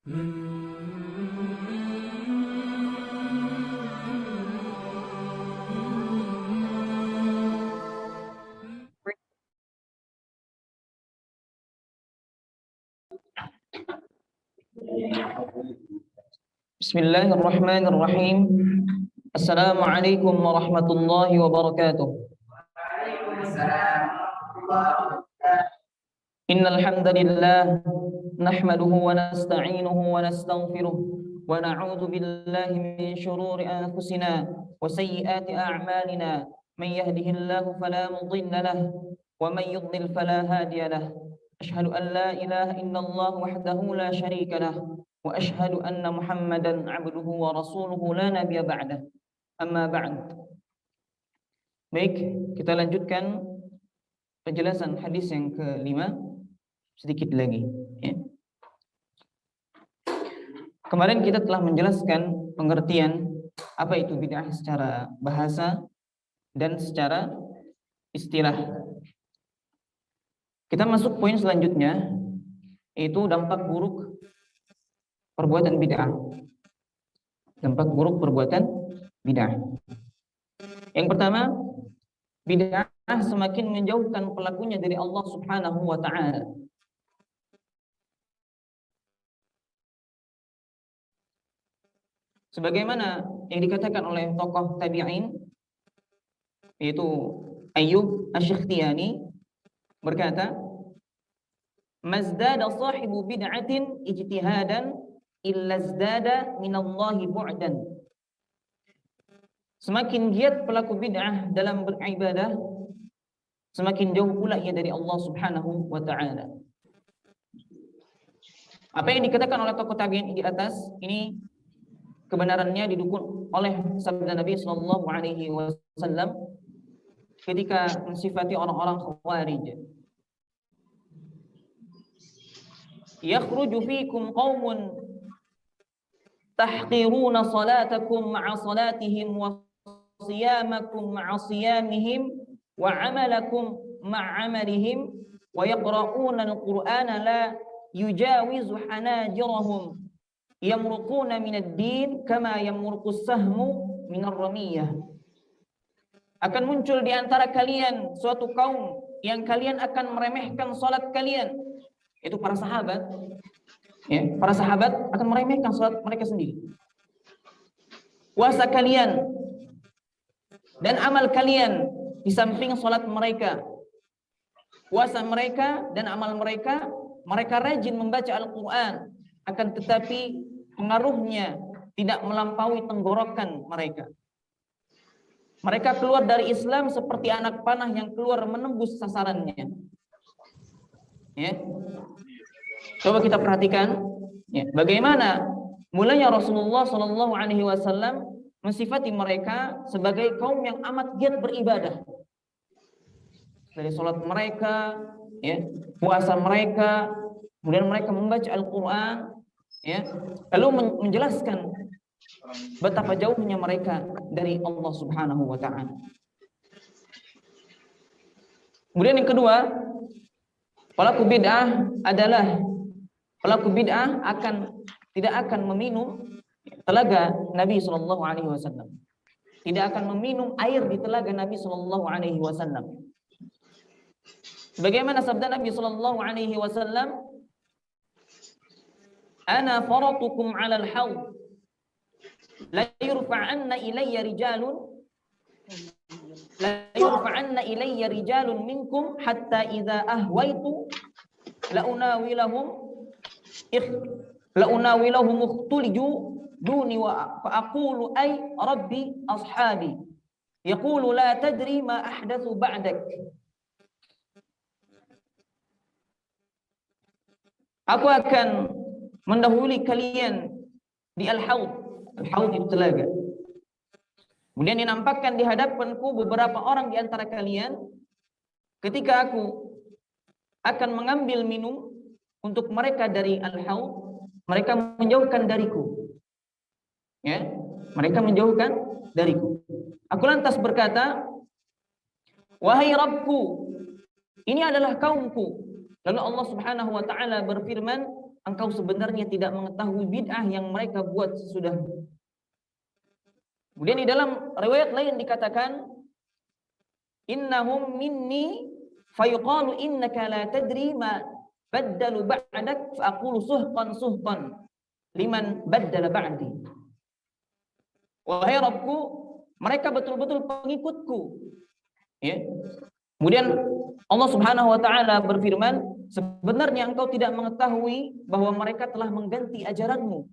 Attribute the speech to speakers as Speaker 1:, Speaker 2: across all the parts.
Speaker 1: Bismillahirrahmanirrahim. Assalamualaikum warahmatullahi wabarakatuh. Innal hamdalillah nahmaduhu wa nasta'inuhu wa nastaghfiruh wa na'udzu billahi min shururi anfusina wa sayyiati a'malina. Man yahdihillahu fala mudilla lahu wa man yudlil fala hadiya lahu. Asyhadu an la ilaha illallah wahdahu la syarika lahu wa asyhadu anna Muhammadan 'abduhu wa rasuluhu la nabiyya ba'dah. Amma ba'd. Baik, kita lanjutkan penjelasan hadis yang kelima sedikit lagi, ya. Kemarin kita telah menjelaskan pengertian apa itu bid'ah secara bahasa dan secara istilah. Kita masuk poin selanjutnya, yaitu dampak buruk perbuatan bid'ah. Dampak buruk perbuatan bid'ah. Yang pertama, bid'ah semakin menjauhkan pelakunya dari Allah Subhanahu wa ta'ala. Sebagaimana yang dikatakan oleh tokoh tabi'in, yaitu Ayyub Asy-Sikhtiyani, berkata, "Mazdada sahibu bid'atin ijtihadan illa zdada minallahi bu'dan." Semakin giat pelaku bid'ah dalam beribadah, semakin jauh pula ia dari Allah Subhanahu wa ta'ala. Apa yang dikatakan oleh tokoh tabi'in di atas ini kebenarannya didukung oleh sabda Nabi sallallahu alaihi wasallam ketika mensifati orang-orang Khawarij. Yakhruju fikum qaumun tahqiruna salatakum ma'a salatihim wa siyamakum ma'a siyamihim wa amalakum ma'a amalihim wa yaqra'una al-Qur'ana la yujawizu hanajirahum yamruquna minad din kama yamruqus sahmu minar ramiyah. Akan muncul di antara kalian suatu kaum yang kalian akan meremehkan salat kalian. Itu para sahabat. Ya, para sahabat akan meremehkan salat mereka sendiri. Puasa kalian dan amal kalian di samping salat mereka. Puasa mereka dan amal mereka, mereka rajin membaca Al-Qur'an, akan tetapi pengaruhnya tidak melampaui tenggorokan mereka. Mereka keluar dari Islam seperti anak panah yang keluar menembus sasarannya. Ya. Coba kita perhatikan, ya, bagaimana mulanya Rasulullah Shallallahu Alaihi Wasallam mensifati mereka sebagai kaum yang amat giat beribadah. Dari sholat mereka, ya, puasa mereka, kemudian mereka membaca Al-Quran, ya, lalu menjelaskan betapa jauhnya mereka dari Allah Subhanahu wa ta'ala. Kemudian yang kedua, pelaku bid'ah tidak akan meminum telaga Nabi sallallahu alaihi wasallam. Tidak akan meminum air di telaga Nabi sallallahu alaihi wasallam. Bagaimana sabda Nabi sallallahu alaihi wasallam? Ana faratukum 'alal haud. La yurfa'anna ilayya rijalun minkum hatta idza ahwaitu la unawilahum ikhtuliju duni wa aqulu ay rabbi ashabi yaqulu la tadri ma ahdathu ba'dak. Aku akan mendahului kalian di al-haud. Al-haud itu telaga. Kemudian dinampakkan di hadapanku beberapa orang di antara kalian. Ketika aku akan mengambil minum untuk mereka dari al-haud, mereka menjauhkan dariku. Ya, mereka menjauhkan dariku. Aku lantas berkata, wahai Rabbku, ini adalah kaumku. Lalu Allah Subhanahu wa ta'ala berfirman, engkau sebenarnya tidak mengetahui bid'ah yang mereka buat sesudah. Kemudian di dalam riwayat lain dikatakan, innahum minni fayuqalu innaka la tadri ma baddalu ba'dak fa aqulu suhqan suhqan liman baddala ba'di. Wahai Rabbku, mereka betul-betul pengikutku. Ya. Kemudian Allah Subhanahu wa taala berfirman, sebenarnya engkau tidak mengetahui bahwa mereka telah mengganti ajaranmu.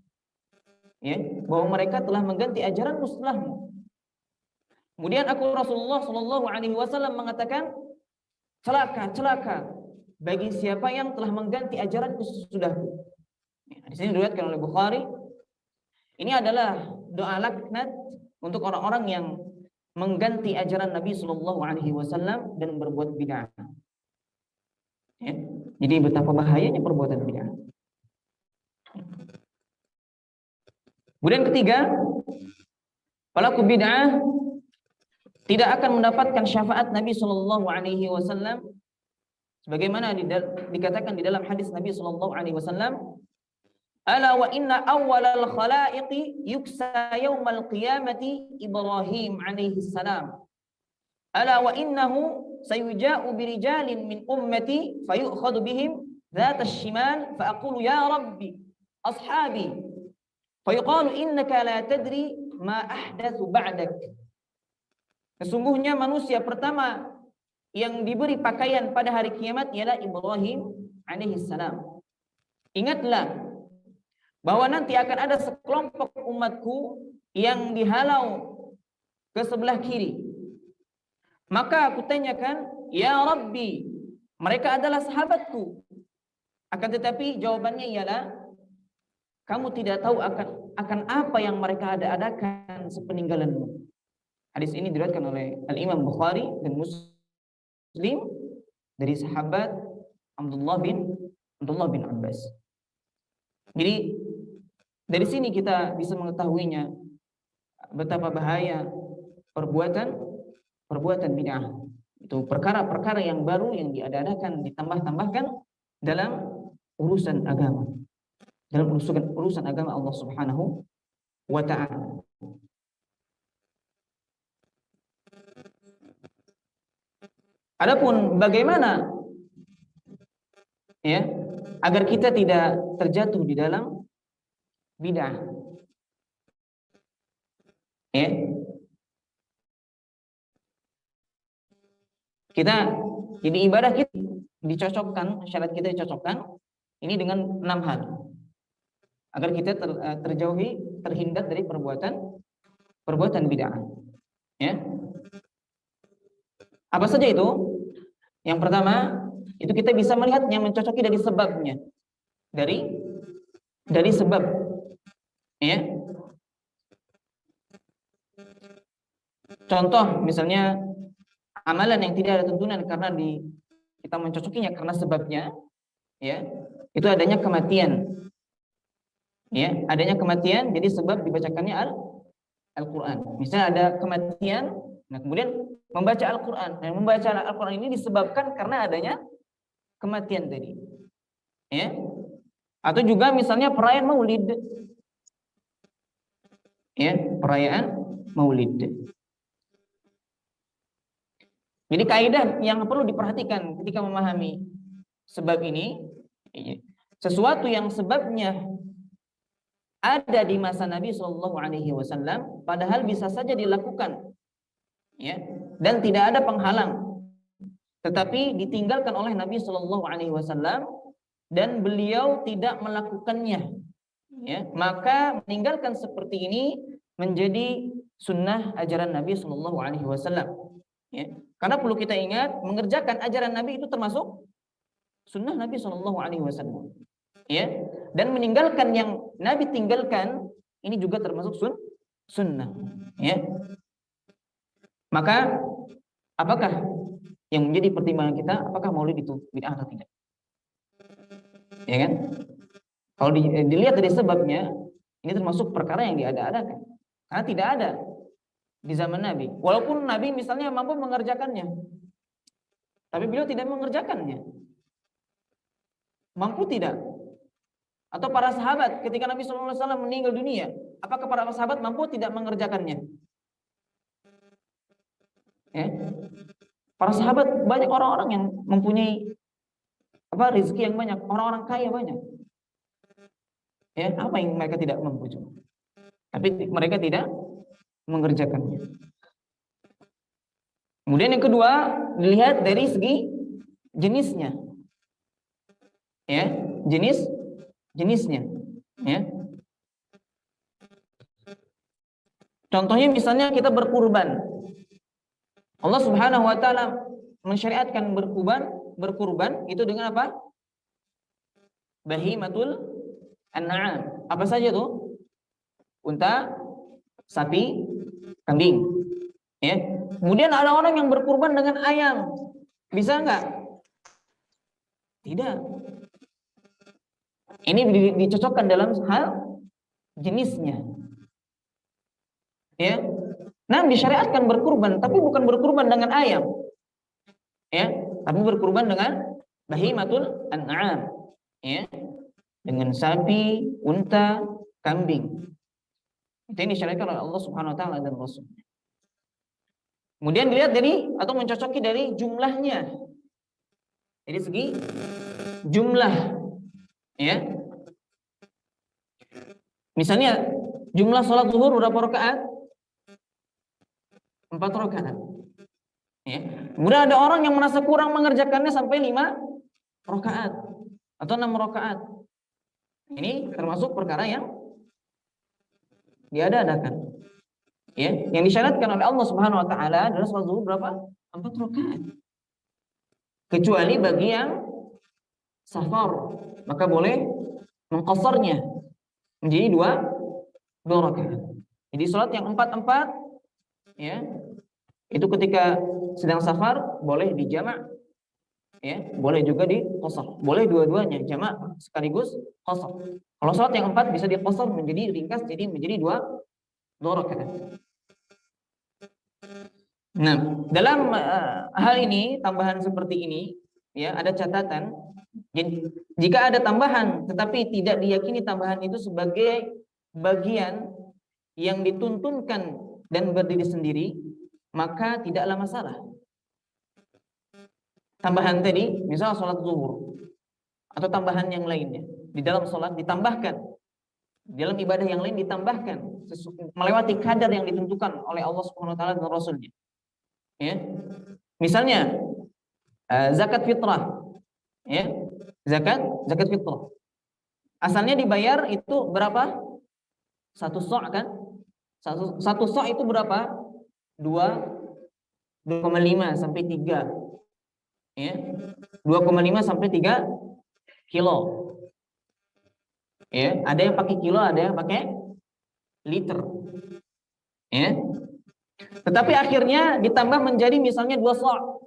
Speaker 1: Ya, bahwa mereka telah mengganti ajaranmu setelahmu. Kemudian aku Rasulullah Shallallahu alaihi wasallam mengatakan, celaka, celaka bagi siapa yang telah mengganti ajaranku sesudahku. Ya, di sini diriwayatkan oleh Bukhari. Ini adalah doa laknat untuk orang-orang yang mengganti ajaran Nabi Shallallahu alaihi wasallam dan berbuat bid'ah. Ya. Jadi betapa bahayanya perbuatan bid'ah. Kemudian ketiga, pelaku bid'ah tidak akan mendapatkan syafaat Nabi Shallallahu alaihi wasallam sebagaimana dikatakan di dalam hadis Nabi Shallallahu alaihi wasallam, ala wa inna awwalal khalaiqi yuksa yaumal qiyamati Ibrahim alaihi salam. Ala wa innahu sayuja'u birijalin min ummati fayu'khadhu bihim dhatas shimal fa aqulu ya rabbi ashabi fayuqalu innaka la tadri ma ahdatsu ba'dak. Sesungguhnya manusia pertama yang diberi pakaian pada hari kiamat ialah Ibrahim alaihi salam. Ingatlah bahwa nanti akan ada sekelompok umatku yang dihalau ke sebelah kiri. Maka aku tanyakan, ya Rabbi, mereka adalah sahabatku. Akan tetapi jawabannya ialah, kamu tidak tahu akan apa yang mereka adakan sepeninggalanmu. Hadis ini diriwayatkan oleh Al-Imam Bukhari dan Muslim dari sahabat Abdullah bin Abbas. Jadi dari sini kita bisa mengetahuinya betapa bahaya perbuatan bid'ah. Itu perkara-perkara yang baru yang diadakan, ditambah-tambahkan dalam urusan agama. Dalam urusan agama Allah Subhanahu wa ta'ala. Adapun bagaimana ya agar kita tidak terjatuh di dalam bid'ah. Ya. Kita jadi ibadah kita dicocokkan, syarat kita dicocokkan ini dengan 6 hal. Agar kita terjauhi, terhindar dari perbuatan bid'ah. Ya. Apa saja itu? Yang pertama, itu kita bisa melihatnya, mencocoki dari sebabnya. Dari sebab. Ya. Contoh misalnya amalan yang tidak ada tuntunan karena kita mencocokinya karena sebabnya, ya, itu adanya kematian. Ya, adanya kematian jadi sebab dibacakannya Al-Qur'an. Misalnya ada kematian, nah kemudian membaca Al-Qur'an. Dan membaca Al-Qur'an ini disebabkan karena adanya kematian tadi. Ya. Atau juga misalnya perayaan Maulid. Ya, perayaan Maulid. Jadi kaidah yang perlu diperhatikan ketika memahami sebab ini, sesuatu yang sebabnya ada di masa Nabi Shallallahu alaihi wasallam padahal bisa saja dilakukan, ya, dan tidak ada penghalang, tetapi ditinggalkan oleh Nabi Shallallahu alaihi wasallam dan beliau tidak melakukannya, ya, maka meninggalkan seperti ini menjadi sunnah ajaran Nabi Shallallahu alaihi wasallam, ya. Karena perlu kita ingat, mengerjakan ajaran Nabi itu termasuk sunnah Nabi Shallallahu alaihi wasallam, ya. Dan meninggalkan yang Nabi tinggalkan ini juga termasuk sunnah, ya. Maka apakah yang menjadi pertimbangan kita, apakah Maulid itu bid'ah atau tidak? Ya kan? Kalau dilihat dari sebabnya, ini termasuk perkara yang diada-adakan. Karena tidak ada di zaman Nabi. Walaupun Nabi misalnya mampu mengerjakannya, tapi beliau tidak mengerjakannya. Mampu tidak? Atau para sahabat ketika Nabi SAW meninggal dunia, apakah para sahabat mampu tidak mengerjakannya? Ya. Para sahabat banyak orang-orang yang mempunyai rezeki yang banyak, orang-orang kaya banyak. Ya, apa yang mereka tidak mampu? Tapi mereka tidak mengerjakannya. Kemudian yang kedua, dilihat dari segi jenisnya. Ya, jenisnya. Ya. Contohnya misalnya kita berkurban. Allah Subhanahu wa taala mensyariatkan berkurban itu dengan apa? Bahimatul an'am. Apa saja tuh? Unta, sapi, kambing. Ya. Kemudian ada orang yang berkurban dengan ayam. Bisa enggak? Tidak. Ini dicocokkan dalam hal jenisnya. Ya. Nah, disyariatkan berkurban, tapi bukan berkurban dengan ayam. Ya, tapi berkurban dengan bahimatul an'am. Ya. Dengan sapi, unta, kambing. Itu yang disyariatkan oleh Allah Subhanahu wa taala dan Rasul-Nya. Kemudian dilihat dari atau mencocoki dari jumlahnya. Dari segi jumlah. Ya. Misalnya jumlah sholat zuhur berapa rakaat? 4 rakaat. Ya. Kemudian ada orang yang merasa kurang mengerjakannya sampai 5 rakaat atau 6 rakaat. Ini termasuk perkara yang diada-adakan. Ya, yang disyaratkan oleh Allah Subhanahu wa taala adalah sholat zuhur berapa? 4 rakaat. Kecuali bagi yang safar, maka boleh mengqasarnya menjadi 2 rakaat. Jadi sholat yang 4 ya, itu ketika sedang safar boleh dijamak, ya, boleh juga diqasar, boleh dua-duanya jamak sekaligus qasar. Kalau sholat yang 4 bisa diqasar menjadi ringkas, jadi menjadi 2 rakaat. Nah, dalam hal ini tambahan seperti ini, ya, ada catatan. Jadi, jika ada tambahan tetapi tidak diyakini tambahan itu sebagai bagian yang dituntunkan dan berdiri sendiri, maka tidaklah masalah. Tambahan tadi, misal sholat zuhur atau tambahan yang lainnya di dalam sholat ditambahkan, di dalam ibadah yang lain ditambahkan melewati kadar yang ditentukan oleh Allah Subhanahu wa taala dan Rasul-Nya. Ya. Misalnya zakat fitrah. Ya. Zakat fitrah. Asalnya dibayar itu berapa? 1 sok kan? Satu sok itu berapa? 2,5 sampai 3. Ya. 2,5 sampai 3 kilo. Ya, ada yang pakai kilo, ada yang pakai liter. Ya. Tetapi akhirnya ditambah menjadi misalnya 2 sok.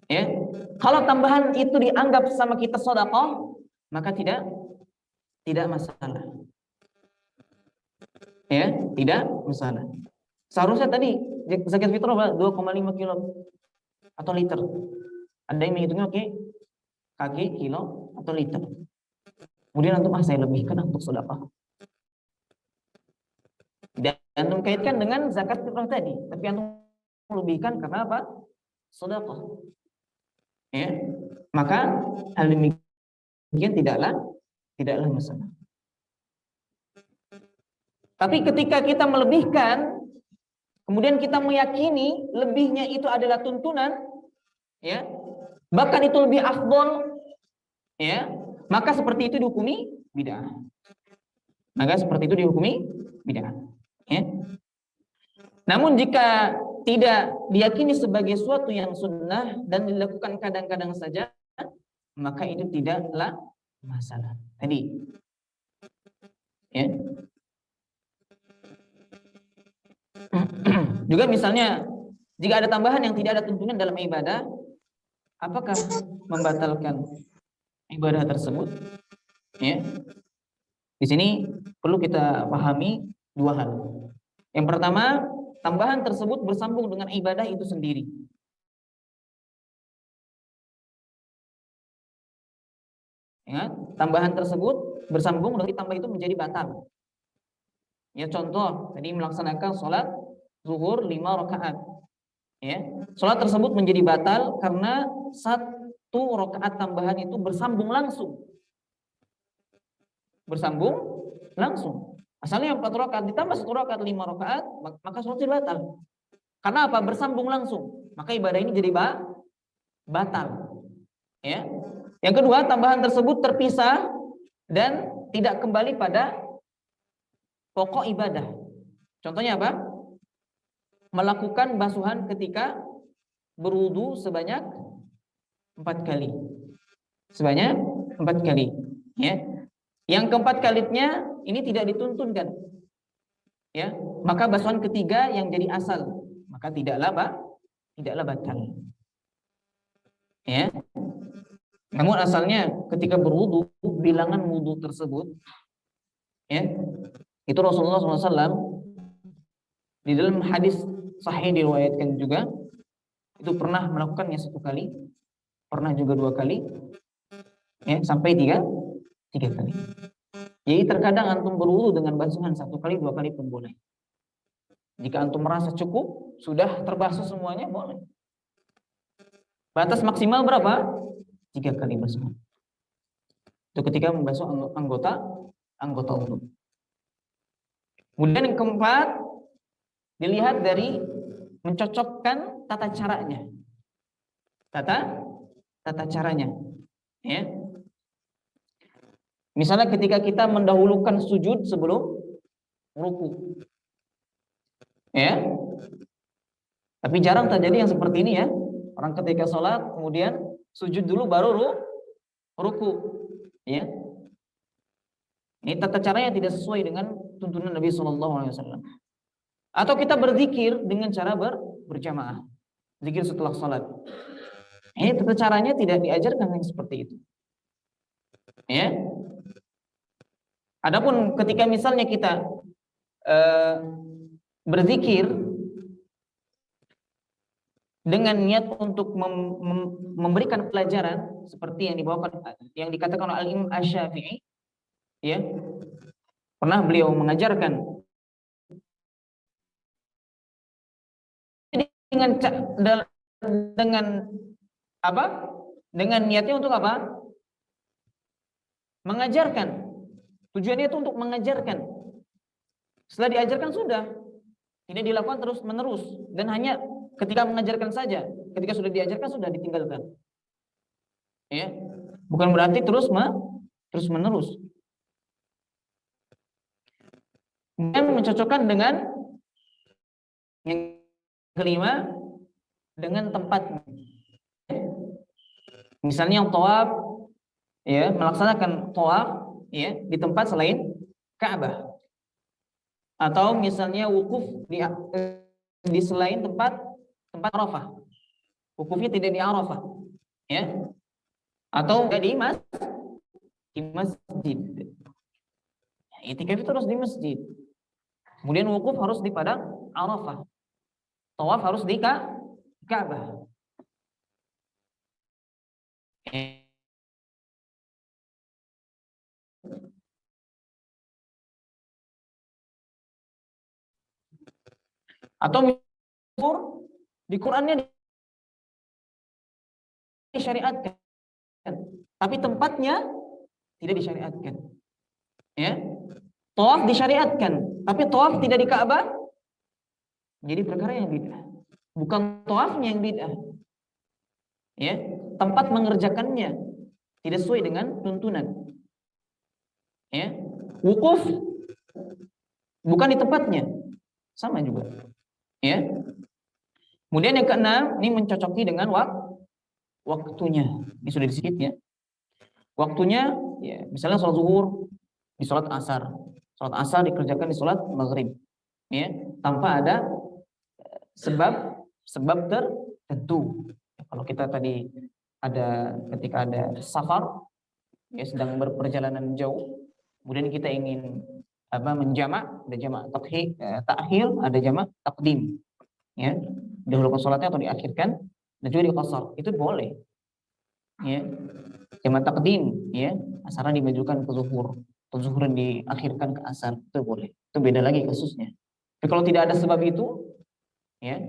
Speaker 1: Ya. Kalau tambahan itu dianggap sama kita sedekah, maka tidak masalah. Ya, tidak masalah. Seharusnya tadi zakat fitrah 2,5 kilo atau liter. Ada yang menghitungnya kaki, kilo atau liter. Kemudian antum saya lebihkan untuk sedekah. Dan antum kaitkan dengan zakat fitrah tadi, tapi antum lebihkan karena apa? Sedekah. Ya. Maka hal demikian tidaklah masalah. Tapi ketika kita melebihkan, kemudian kita meyakini lebihnya itu adalah tuntunan, ya, bahkan itu lebih afdol, ya, maka seperti itu dihukumi bid'ah. Ya. Namun jika tidak diyakini sebagai suatu yang sunnah dan dilakukan kadang-kadang saja, maka itu tidaklah masalah. Tadi, ya. Juga misalnya jika ada tambahan yang tidak ada tuntunan dalam ibadah, apakah membatalkan ibadah tersebut? Ya. Di sini perlu kita pahami 2 hal. Yang pertama, tambahan tersebut bersambung dengan ibadah itu sendiri. Ya, tambahan tersebut bersambung dengan ditambah itu menjadi batal. Ya, contoh tadi melaksanakan sholat zuhur 5 rakaat. Ya, sholat tersebut menjadi batal karena 1 rakaat tambahan itu bersambung langsung. Bersambung langsung. Asalnya 4 rakaat ditambah 1 rakaat 5 rakaat, maka sholat jadi batal. Karena apa? Bersambung langsung. Maka ibadah ini jadi batal. Ya. Yang kedua, tambahan tersebut terpisah dan tidak kembali pada pokok ibadah. Contohnya apa? Melakukan basuhan ketika berwudu sebanyak 4 kali. Sebanyak 4 kali. Ya. Yang keempat kalinya ini tidak dituntunkan. Ya, maka basuhan ketiga yang jadi asal, maka tidaklah batal. Ya. Namun asalnya ketika berwudu, bilangan wudu tersebut, ya, itu Rasulullah SAW di dalam hadis sahih diriwayatkan juga itu pernah melakukannya 1 kali, pernah juga 2 kali, ya, sampai 3 kali. Jadi terkadang antum berwudu dengan basuhan 1 kali, 2 kali pun boleh. Jika antum merasa cukup, sudah terbasuh semuanya, boleh. Batas maksimal berapa? 3 kali basuhan. Itu ketika membasuh anggota wudu. Kemudian yang keempat, dilihat dari mencocokkan tata caranya. Tata caranya. Ya. Misalnya ketika kita mendahulukan sujud sebelum ruku. Ya. Tapi jarang terjadi yang seperti ini ya. Orang ketika sholat kemudian sujud dulu baru ruku. Ya. Ini tata caranya tidak sesuai dengan tuntunan Nabi SAW. Atau kita berzikir dengan cara berjamaah, zikir setelah sholat. Ini tata caranya tidak diajarkan yang seperti itu. Ya. Adapun ketika misalnya kita berzikir dengan niat untuk memberikan pelajaran seperti yang dibawakan, yang dikatakan oleh Al-Imam Asy-Syafi'i, ya, pernah beliau mengajarkan dengan apa? Dengan niatnya untuk apa? Mengajarkan. Tujuannya itu untuk mengajarkan. Setelah diajarkan sudah, tidak dilakukan terus menerus dan hanya ketika mengajarkan saja. Ketika sudah diajarkan sudah ditinggalkan. Ya, bukan berarti terus menerus. Dan mencocokkan dengan yang kelima dengan tempatnya. Misalnya yang tawaf, ya, melaksanakan tawaf, ya, di tempat selain Ka'bah. Atau misalnya wukuf di selain tempat Arafah. Wukufnya tidak di Arafah, ya. Atau di masjid. I'tikaf itu harus di masjid. Kemudian wukuf harus di padang Arafah. Tawaf harus di Ka'bah. Atau di Qur'annya disyariatkan, tapi tempatnya tidak disyariatkan. Ya. Tawaf disyariatkan, tapi tawaf tidak di Ka'bah, jadi perkara yang bid'ah. Bukan tawafnya yang bid'ah. Ya, tempat mengerjakannya tidak sesuai dengan tuntunan. Ya. Wukuf bukan di tempatnya, sama juga. Ya. Kemudian yang keenam, ini mencocoki dengan waktunya. Ini sudah disikit ya. Waktunya, ya, misalnya sholat zuhur di sholat asar. Sholat asar dikerjakan di sholat maghrib. Ya, tanpa ada sebab tertentu. Kalau kita tadi ketika ada safar, ya, sedang berperjalanan jauh, kemudian kita ingin menjamak, ada jamak takhir, ada jamak takdim, ya, dahulukan sholatnya atau diakhirkan, dan juga diqashar, itu boleh. ya, jamak takdim, ya, asar dimajukan ke zuhur, atau zuhur diakhirkan ke asar, itu boleh. Itu beda lagi kasusnya. Tapi kalau tidak ada sebab itu, ya,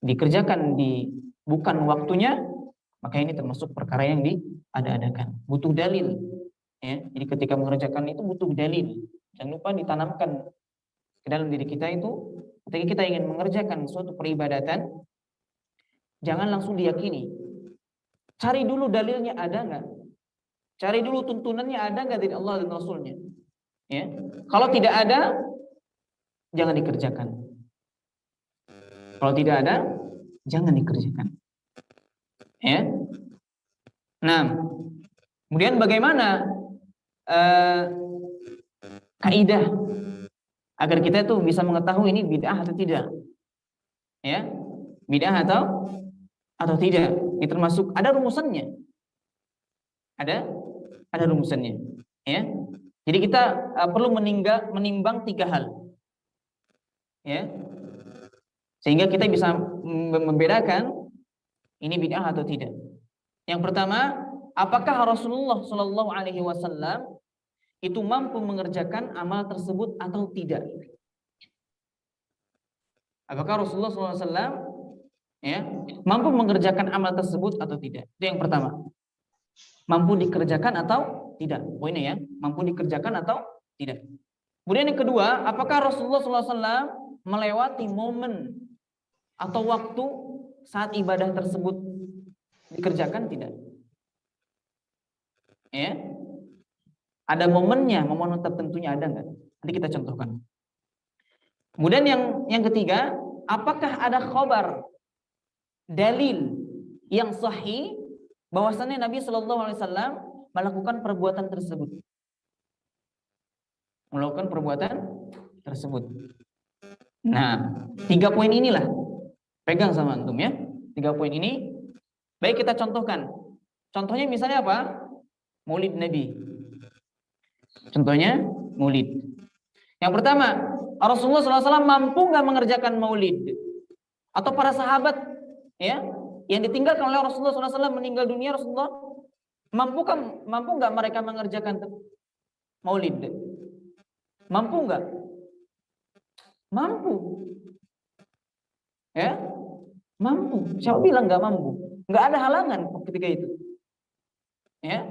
Speaker 1: dikerjakan di bukan waktunya, maka ini termasuk perkara yang diada-adakan. Butuh dalil, ya. Jadi ketika mengerjakan itu butuh dalil. Jangan lupa ditanamkan ke dalam diri kita itu, ketika kita ingin mengerjakan suatu peribadatan, jangan langsung diyakini. Cari dulu dalilnya ada nggak? Cari dulu tuntunannya ada nggak dari Allah dan Rasulnya. Ya. Kalau tidak ada, jangan dikerjakan. Kalau tidak ada, jangan dikerjakan. Ya. Nah, kemudian bagaimana kaidah agar kita itu bisa mengetahui ini bid'ah atau tidak? Ya, bid'ah atau tidak? Ini termasuk ada rumusannya. Ada rumusannya. Ya. Jadi kita perlu menimbang 3 hal. Ya. Sehingga kita bisa membedakan ini bid'ah atau tidak. Yang pertama, apakah Rasulullah Shallallahu Alaihi Wasallam itu mampu mengerjakan amal tersebut atau tidak? Apakah Rasulullah SAW, ya, mampu mengerjakan amal tersebut atau tidak? Itu yang pertama. Mampu dikerjakan atau tidak? Poinnya ya, mampu dikerjakan atau tidak. Kemudian yang kedua, apakah Rasulullah SAW melewati momen atau waktu saat ibadah tersebut dikerjakan tidak? Ya, ada momennya, momen tertentunya ada nggak? Nanti kita contohkan. Kemudian yang ketiga, apakah ada khabar, dalil yang sahih bahwasannya Nabi Shallallahu Alaihi Wasallam melakukan perbuatan tersebut, Nah, 3 poin inilah pegang sama antum ya. 3 poin ini, baik kita contohkan. Contohnya misalnya apa? Maulid Nabi. Contohnya maulid. Yang pertama, Rasulullah SAW mampu nggak mengerjakan maulid? Atau para sahabat, ya, yang ditinggalkan oleh Rasulullah SAW meninggal dunia, Rasulullah mampu nggak mereka mengerjakan maulid? Mampu nggak? Mampu, ya, mampu. Siapa bilang nggak mampu? Nggak ada halangan ketika itu, ya.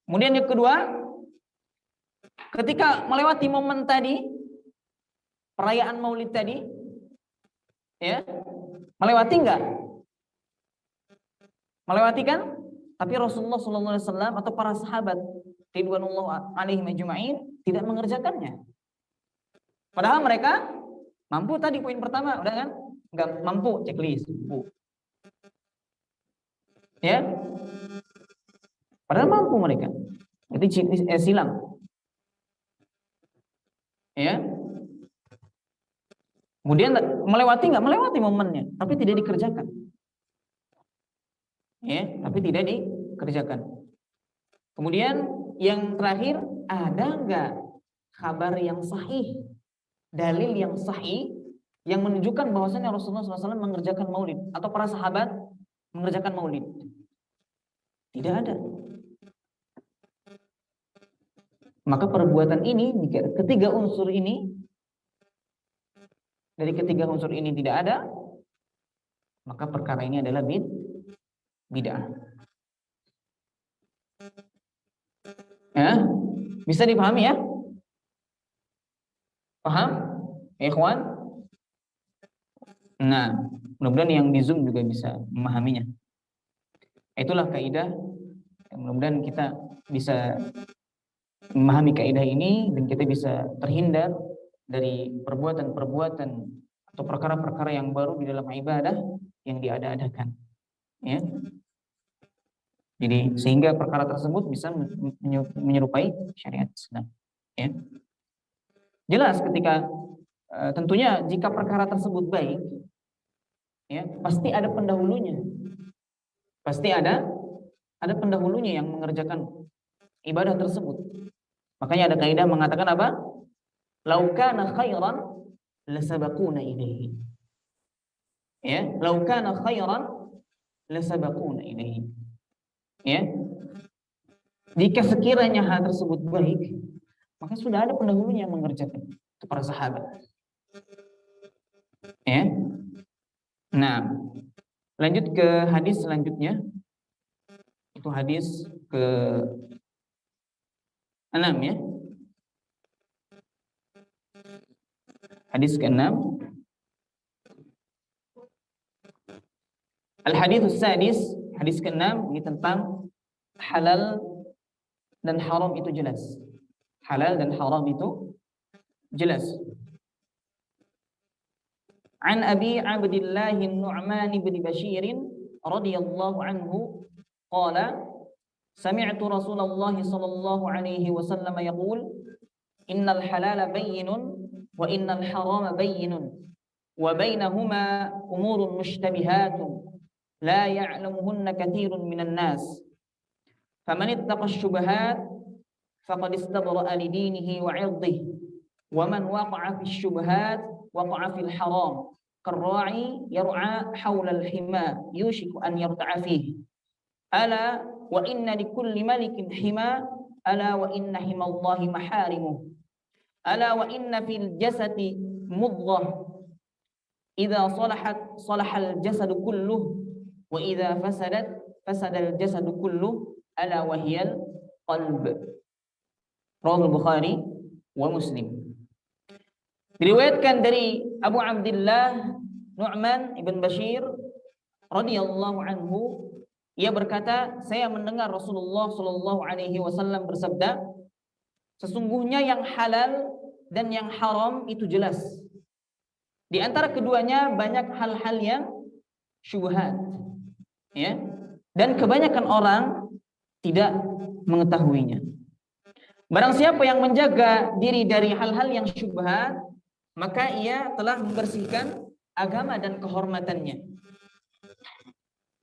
Speaker 1: Kemudian yang kedua, ketika melewati momen tadi, perayaan maulid tadi, ya, melewati nggak? Melewati kan? Tapi Rasulullah SAW atau para sahabat ridwanullah alaihim ajma'in tidak mengerjakannya. Padahal mereka mampu tadi poin pertama, udah kan? Nggak mampu, checklist. Ya, padahal mampu mereka. Itu silang. Ya. Kemudian melewati nggak? Melewati momennya, tapi tidak dikerjakan. Ya, tapi tidak dikerjakan. Kemudian yang terakhir, ada nggak kabar yang sahih, dalil yang sahih yang menunjukkan bahwasanya Rasulullah SAW mengerjakan maulid atau para sahabat mengerjakan maulid? Tidak ada. Maka perbuatan ini, ketiga unsur ini, dari ketiga unsur ini tidak ada, maka perkara ini adalah bid'ah. Ya, bisa dipahami ya? Paham? Ikhwan? Nah, mudah-mudahan yang di Zoom juga bisa memahaminya. Itulah kaidah. Mudah-mudahan kita bisa memahami kaidah ini dan kita bisa terhindar dari perbuatan-perbuatan atau perkara-perkara yang baru di dalam ibadah yang diada-adakan. Ya. Jadi sehingga perkara tersebut bisa menyerupai syariat Islam. Ya. Jelas ketika tentunya jika perkara tersebut baik, ya, pasti ada pendahulunya. Pasti ada pendahulunya yang mengerjakan ibadah tersebut. Makanya ada kaidah mengatakan apa? Lau kana khairan lasabaquna ilaihi. Ya, lau kana khairan lasabaquna ilaihi. Ya, jika sekiranya hal tersebut baik, maka sudah ada pendahulunya yang mengerjakan, itu para sahabat. Ya. Nah, lanjut ke hadis selanjutnya. Itu hadis ke-6 ya. Hadis ke-6. Al-hadits sadis, hadis ke-6 ini tentang halal dan haram itu jelas. Halal dan haram itu jelas. An Abi Abdillah Nu'man bin Bashir radhiyallahu anhu qala sami'tu Rasulullah sallallahu alaihi wasallam yaqul innal halala bayyinun wa innal harama bayyinun wa bainahuma umurun mushtabihatun la ya'lamuhunna katsirun minan nas faman ittaqa asy-syubuhat faqad istabra'a li dinihi wa 'irdihi wa man waqa'a fi asy-syubuhat waqa'a fil haram karra'i yar'a haula al-hima yushiku an yarta'a fihi ala wa inna likulli malikin hima ala wa inna himallahi maharimuh ala wa inna fil jasadi mudghah idza salahat salahal jasadu kulluh wa idza fasadat fasadal jasadu kulluh ala wa hiyal qalb. Rawahul Bukhari wa Muslim. Diriwayatkan dari Abu Abdillah Nu'man ibn Bashir radhiyallahu anhu, ia berkata, saya mendengar Rasulullah sallallahu alaihi wasallam bersabda, sesungguhnya yang halal dan yang haram itu jelas. Di antara keduanya banyak hal-hal yang syubhat, ya. Dan kebanyakan orang tidak mengetahuinya. Barang siapa yang menjaga diri dari hal-hal yang syubhat, maka ia telah membersihkan agama dan kehormatannya.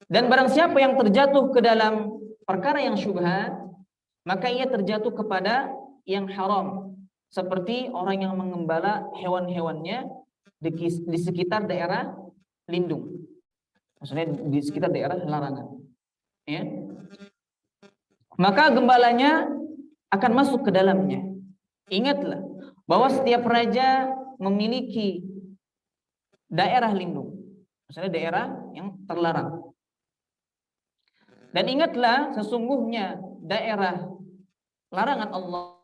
Speaker 1: Dan barang siapa yang terjatuh ke dalam perkara yang syubhat, maka ia terjatuh kepada yang haram, seperti orang yang mengembala hewan-hewannya di sekitar daerah lindung, maksudnya di sekitar daerah larangan, ya. Maka gembalanya akan masuk ke dalamnya. Ingatlah bahwa setiap raja memiliki daerah lindung, maksudnya daerah yang terlarang. Dan ingatlah sesungguhnya daerah larangan Allah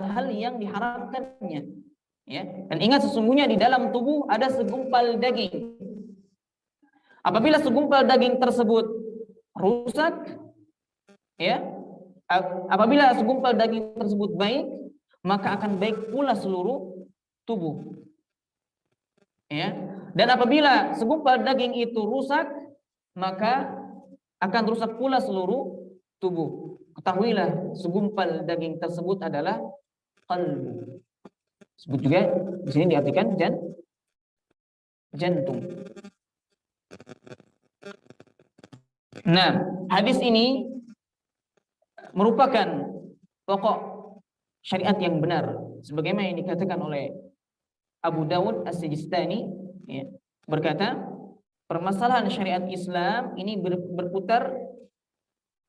Speaker 1: hal yang diharamkannya, ya. Dan ingat sesungguhnya di dalam tubuh ada segumpal daging. Apabila segumpal daging tersebut rusak, ya, apabila segumpal daging tersebut baik, maka akan baik pula seluruh tubuh, ya. Dan apabila segumpal daging itu rusak, maka akan rusak pula seluruh tubuh. Ketahuilah segumpal daging tersebut adalah qalbu. Sebut juga di sini diartikan jantung. Nah, hadis ini merupakan pokok syariat yang benar, sebagaimana yang dikatakan oleh Abu Dawud As-Sijistani, ya, berkata, permasalahan syariat Islam ini berputar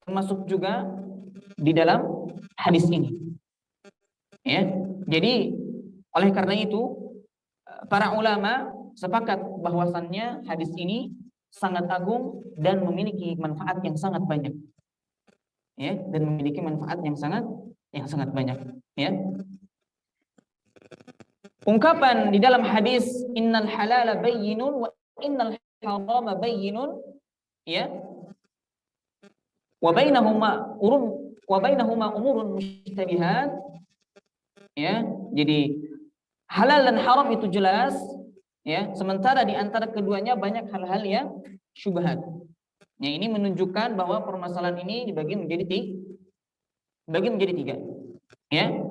Speaker 1: termasuk juga di dalam hadis ini, ya. Jadi oleh karena itu para ulama sepakat bahwasannya hadis ini sangat agung dan memiliki manfaat yang sangat banyak, ya, dan memiliki manfaat yang sangat banyak, ya. Ungkapan di dalam hadis innal halala bayyinun wa innal harama bayyinun, ya, wa bainahuma umurun mushtabihat, ya. Jadi halal dan haram itu jelas, ya, sementara di antara keduanya banyak hal-hal yang syubhat. Ya, ini menunjukkan bahwa permasalahan ini dibagi menjadi tiga, ya.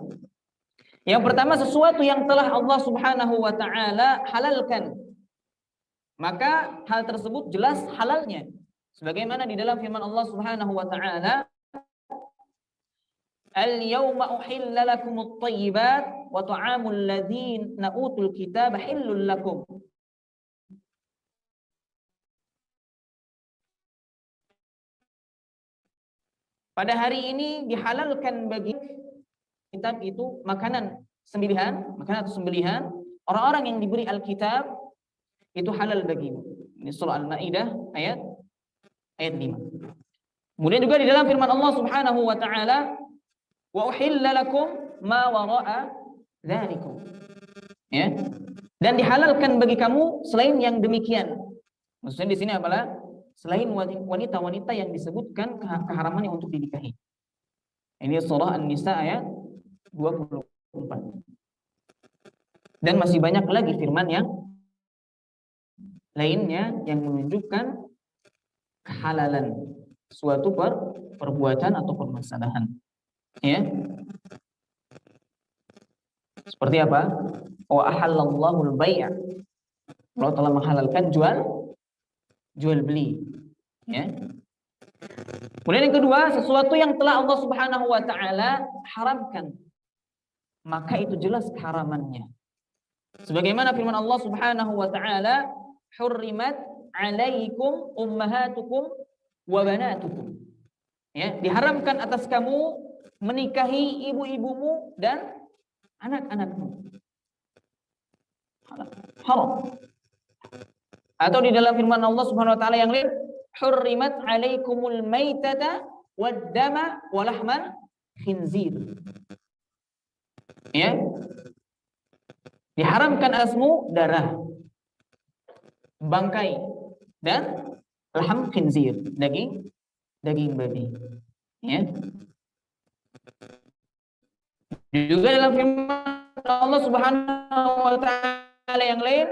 Speaker 1: Yang pertama, sesuatu yang telah Allah Subhanahu wa taala halalkan, maka hal tersebut jelas halalnya. Sebagaimana di dalam firman Allah Subhanahu wa taala, al-yawma uhilla lakumut thayyibat wa ta'amul ladzina utul kitaba hillul lakum. pada hari ini dihalalkan bagi kitab itu makanan sembelihan, makanan atau sembelihan orang-orang yang diberi Alkitab itu halal bagimu. Ini surah Al-Maidah ayat 5. Kemudian juga di dalam firman Allah Subhanahu wa taala, "Wa uhilla lakum ma wara'a dzalikum." Ya. Dan dihalalkan bagi kamu selain yang demikian. Maksudnya di sini adalah selain wanita-wanita yang disebutkan keharamannya untuk dinikahi. Ini surah An-Nisa ayat 24. Dan masih banyak lagi firman yang lainnya yang menunjukkan kehalalan suatu perbuatan atau permasalahan. Ya. Seperti apa? Wa ahallallahu al-bai'. Allah telah menghalalkan jual beli. Ya. Kemudian yang kedua, sesuatu yang telah Allah Subhanahu wa taala haramkan, maka itu jelas keharamannya. Sebagaimana firman Allah Subhanahu wa taala, "Hurrimat 'alaikum ummahatukum wa banatukum." Ya, diharamkan atas kamu menikahi ibu-ibumu dan anak-anakmu. Haram. Atau di dalam firman Allah Subhanahu wa taala yang lain, "Hurrimat 'alaikumul maitata wad-dama wa lahmal khinzir." Ya. Diharamkan atasmu darah, bangkai, dan laham khinzir, daging babi. Ya. Juga dalam firman Allah Subhanahu wa taala yang lain,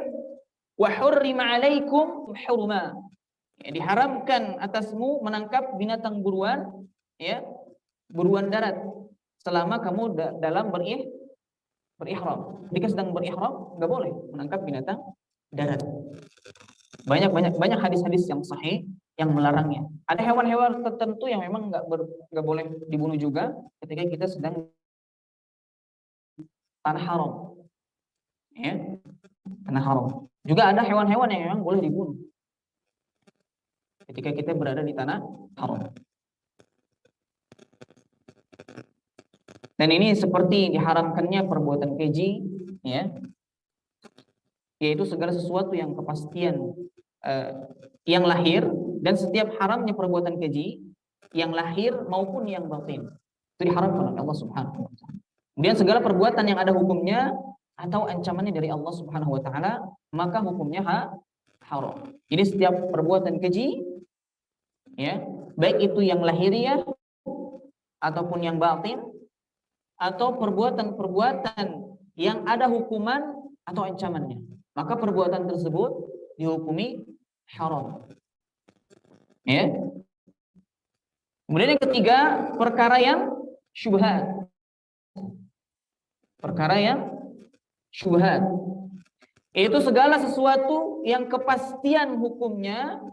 Speaker 1: "Wa hurrima 'alaikum hurma." Ya, diharamkan atasmu menangkap binatang buruan, ya, buruan darat selama kamu dalam berihram. Jika sedang berihram enggak boleh menangkap binatang darat. Banyak hadis-hadis yang sahih yang melarangnya. Ada hewan-hewan tertentu yang memang enggak boleh dibunuh juga ketika kita sedang tanah haram. Ya, tanah haram. Juga ada hewan-hewan yang memang boleh dibunuh ketika kita berada di tanah haram. Dan ini seperti diharamkannya perbuatan keji, ya, yaitu segala sesuatu yang kepastian yang lahir, dan setiap haramnya perbuatan keji yang lahir maupun yang batin itu diharamkan oleh Allah Subhanahu wa taala. Kemudian segala perbuatan yang ada hukumnya atau ancamannya dari Allah Subhanahu wa taala, maka hukumnya haram. Jadi setiap perbuatan keji, ya, baik itu yang lahiriah ataupun yang batin, atau perbuatan-perbuatan yang ada hukuman atau ancamannya, maka perbuatan tersebut dihukumi haram. Ya. Kemudian yang ketiga, perkara yang syubhat. Perkara yang syubhat, itu segala sesuatu yang kepastian hukumnya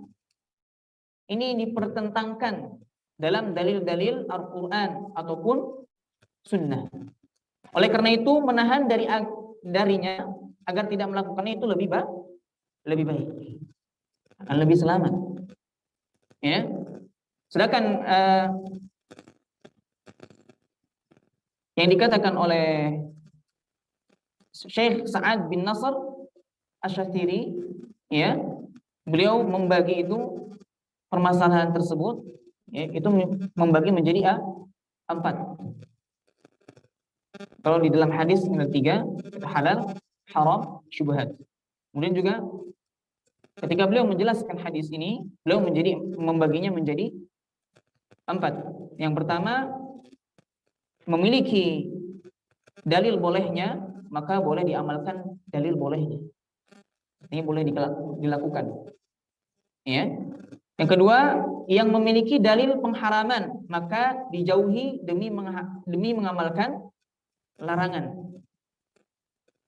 Speaker 1: ini dipertentangkan dalam dalil-dalil Al-Quran ataupun Sunnah. Oleh karena itu menahan darinya agar tidak melakukannya itu lebih baik, akan lebih selamat. Ya. Sedangkan yang dikatakan oleh Syekh Sa'ad bin Nasr Asy-Syatiri, ya, beliau membagi itu permasalahan tersebut, ya, itu membagi menjadi 4. Kalau di dalam hadis yang ketiga itu halal, haram, syubhat. Kemudian juga ketika beliau menjelaskan hadis ini, beliau membaginya menjadi 4. Yang pertama, memiliki dalil bolehnya, maka boleh diamalkan dalil bolehnya. Ini boleh dilakukan. Ya. Yang kedua, yang memiliki dalil pengharaman, maka dijauhi demi mengamalkan larangan.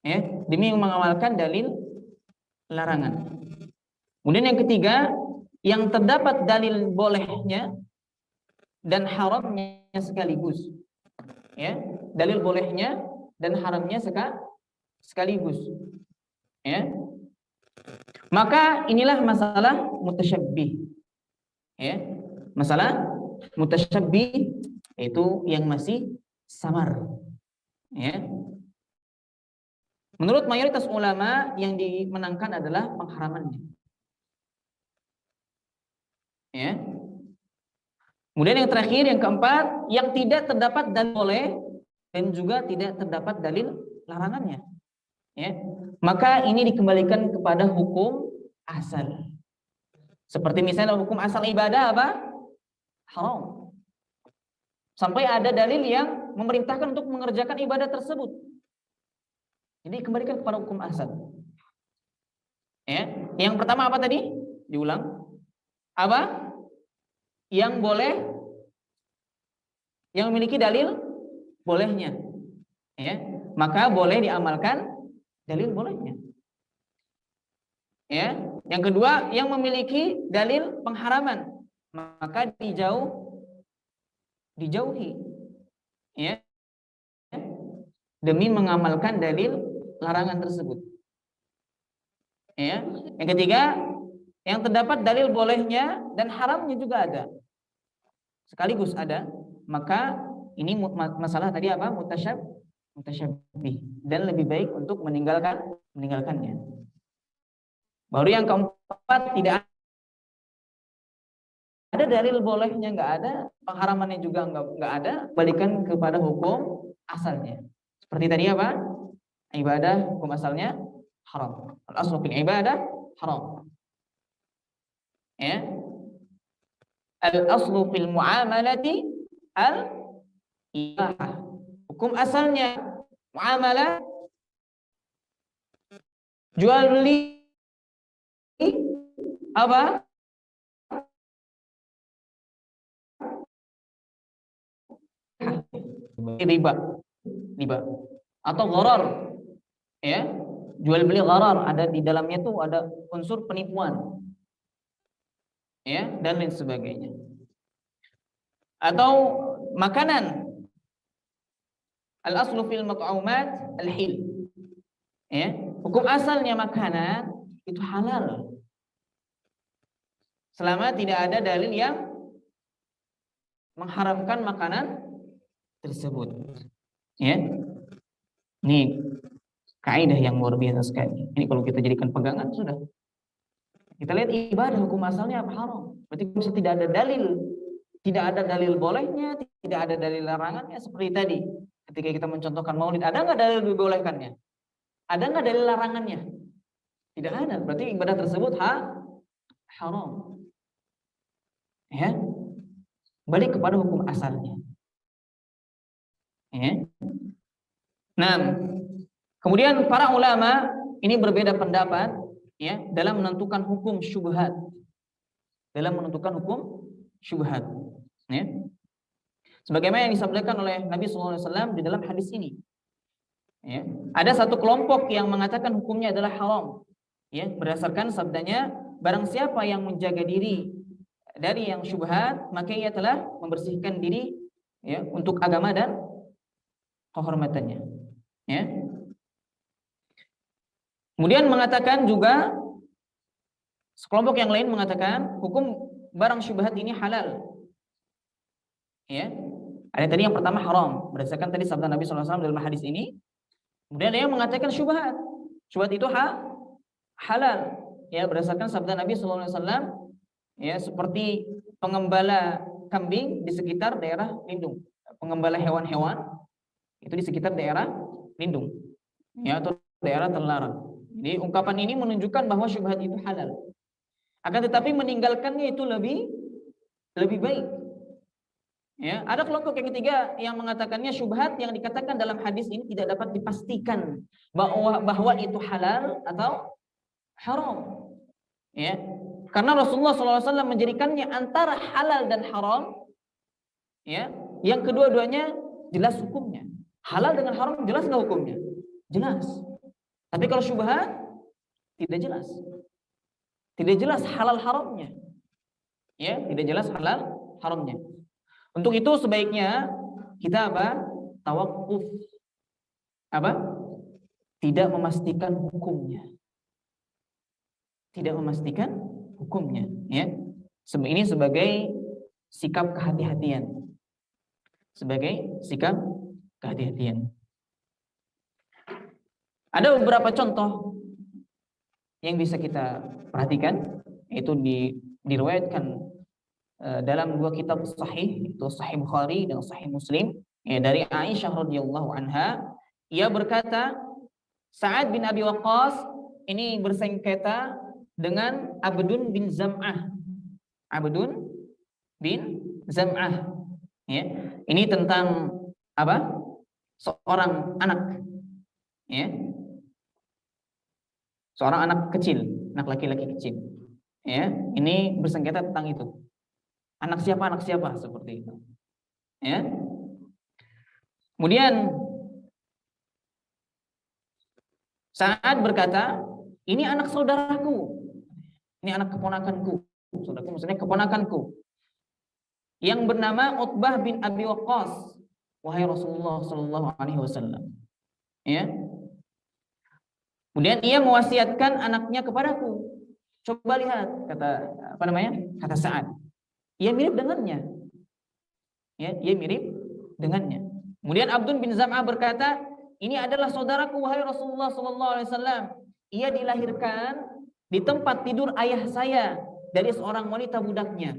Speaker 1: Ya, demi mengamalkan dalil larangan. Kemudian yang ketiga, yang terdapat dalil bolehnya dan haramnya sekaligus. Ya, dalil bolehnya dan haramnya sekaligus. Ya. Maka inilah masalah mutasyabbih. Ya. Masalah mutasyabbih yaitu yang masih samar. Ya. Menurut mayoritas ulama yang dimenangkan adalah pengharamannya. Ya. Kemudian yang terakhir, yang keempat, yang tidak terdapat dalil boleh dan juga tidak terdapat dalil larangannya. Ya. Maka ini dikembalikan kepada hukum asal. Seperti misalnya hukum asal ibadah apa? Haram. Sampai ada dalil yang memerintahkan untuk mengerjakan ibadah tersebut. Jadi kembalikan kepada hukum asal. Ya. Yang pertama apa tadi? Diulang. Apa? Yang boleh, yang memiliki dalil bolehnya, ya, maka boleh diamalkan dalil bolehnya. Ya, yang kedua, yang memiliki dalil pengharaman, maka dijauhi, ya, demi mengamalkan dalil larangan tersebut. Ya, yang ketiga, yang terdapat dalil bolehnya dan haramnya juga ada. Sekaligus ada, maka ini masalah tadi apa? Mutasyabih, dan lebih baik untuk meninggalkannya. Baru yang keempat, tidak ada dalil bolehnya, nggak ada, pengharamannya juga nggak ada, balikan kepada hukum asalnya. Seperti tadi apa? Ibadah, hukum asalnya haram. Al-aslu fil ibadah haram. Ya. Al-aslu fil muamalati al-ibahah. Hukum asalnya muamalah, jual beli apa? Riba atau gharar. Ya. Jual beli gharar, ada di dalamnya tuh ada unsur penipuan. Ya, dan lain sebagainya. Atau makanan, al-aslu fil mat'umat al-hil. Ya, hukum asalnya makanan itu halal. Selama tidak ada dalil yang mengharamkan makanan tersebut. Ya. Ini kaidah yang luar biasa sekali. Ini kalau kita jadikan pegangan sudah. Kita lihat ibadah hukum asalnya apa? Haram. Berarti bisa tidak ada dalil. Tidak ada dalil bolehnya, tidak ada dalil larangannya. Seperti tadi, ketika kita mencontohkan maulid, ada nggak dalil dibolehkannya? Ada nggak dalil larangannya? Tidak ada. Berarti ibadah tersebut haram. Ya, balik kepada hukum asalnya. Ya. Nah, kemudian para ulama ini berbeda pendapat, ya, dalam menentukan hukum syubhat. Dalam menentukan hukum syubhat. Ya. Sebagaimana yang disampaikan oleh Nabi SAW di dalam hadis ini. Ya. Ada satu kelompok yang mengatakan hukumnya adalah haram. Ya, berdasarkan sabdanya, barang siapa yang menjaga diri dari yang syubhat, maka ia telah membersihkan diri, ya, untuk agama dan kehormatannya. Ya. Kemudian mengatakan juga sekelompok yang lain mengatakan hukum barang syubhat ini halal. Ya. Ada tadi yang pertama haram, berdasarkan tadi sabda Nabi SAW dalam hadis ini. Kemudian ada yang mengatakan syubhat. Syubhat itu halal. Ya, berdasarkan sabda Nabi SAW, ya, seperti pengembala kambing di sekitar daerah lindung, pengembala hewan-hewan itu di sekitar daerah lindung, ya, atau daerah terlarang. Jadi ungkapan ini menunjukkan bahwa syubhat itu halal. Akan tetapi meninggalkannya itu lebih baik. Ya, ada kelompok yang ketiga yang mengatakannya syubhat yang dikatakan dalam hadis ini tidak dapat dipastikan bahwa itu halal atau haram. Ya, karena Rasulullah SAW menjadikannya antara halal dan haram. Ya, yang kedua-duanya jelas hukumnya. Halal dengan haram jelas nggak hukumnya? Jelas. Tapi kalau syubhat tidak jelas. Tidak jelas halal haramnya. Ya, tidak jelas halal haramnya. Untuk itu sebaiknya kita apa? Tawakuf. Apa? Tidak memastikan hukumnya. Tidak memastikan hukumnya, ya. Ini sebagai sikap kehati-hatian. sebagai sikap kehati-hatian. Ada beberapa contoh yang bisa kita perhatikan, yaitu diriwayatkan dalam dua kitab sahih, itu Sahih Bukhari dan Sahih Muslim, ya, dari Aisyah radhiyallahu anha. Ia berkata, Sa'ad bin Abi Waqqas ini bersengketa dengan Abdun bin Zam'ah. Abdun bin Zam'ah, ya. Ini tentang apa? Seorang anak, ya. Seorang anak kecil, anak laki-laki kecil. Ya, ini bersengketa tentang itu. Anak siapa seperti itu. Ya. Kemudian Sa'ad berkata, ini anak saudaraku. Ini anak keponakanku. Saudaraku maksudnya keponakanku. Yang bernama Utbah bin Abi Waqqas. Wahai Rasulullah sallallahu alaihi wasallam. Ya. Kemudian ia mewasiatkan anaknya kepadaku. Coba lihat, kata Sa'ad. Ia mirip dengannya. Ya, ia mirip dengannya. Kemudian Abdun bin Zam'ah berkata, ini adalah saudaraku wahai Rasulullah sallallahu alaihi wasallam. Ia dilahirkan di tempat tidur ayah saya dari seorang wanita budaknya.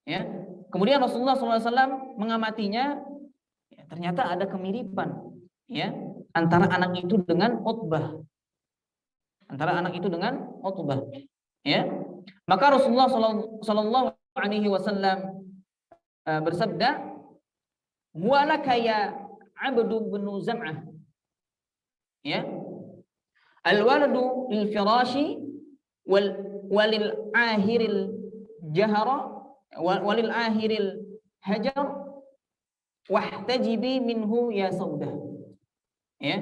Speaker 1: Ya. Kemudian Rasulullah sallallahu alaihi wasallam mengamatinya, ya, ternyata ada kemiripan, ya, antara anak itu dengan Utbah. Ya. Maka Rasulullah sallallahu alaihi wasallam bersabda, "Walaka ya Abdu bin Zam'ah." Ya. Al-waladu lil firashi walil ahiril jahara walil ahiril hajar wahtajibi minhu ya Saudah. Ya.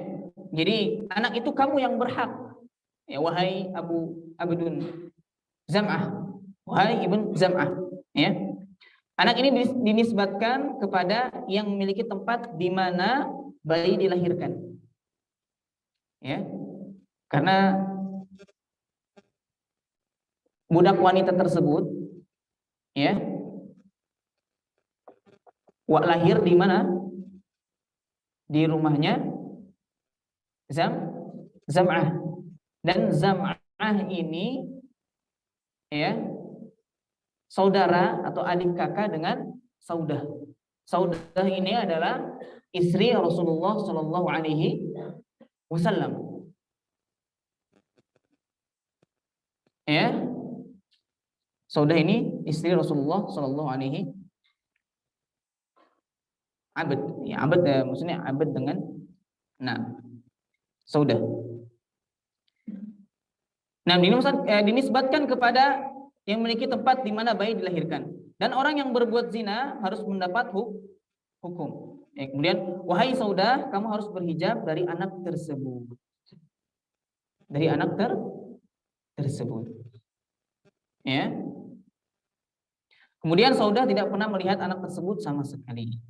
Speaker 1: Jadi anak itu kamu yang berhak, ya, wahai Abdun Zam'ah, wahai Ibn Zam'ah, ya. Anak ini dinisbatkan kepada yang memiliki tempat di mana bayi dilahirkan. Ya. Karena budak wanita tersebut, ya, lahir di mana? Di rumahnya Zam'ah. Dan Zam'ah ini, ya, saudara atau adik kakak dengan Saudah. Saudah ini adalah istri Rasulullah Shallallahu Alaihi Wasallam. Ya, Saudah ini istri Rasulullah Shallallahu Alaihi Abad. Ya, abad, maksudnya abad dengan Saudah. Nah, dinisbatkan kepada yang memiliki tempat di mana bayi dilahirkan. Dan orang yang berbuat zina harus mendapat hukum. Ya, kemudian, wahai Saudah, kamu harus berhijab dari anak tersebut. Dari anak tersebut. Ya. Kemudian Saudah tidak pernah melihat anak tersebut sama sekali.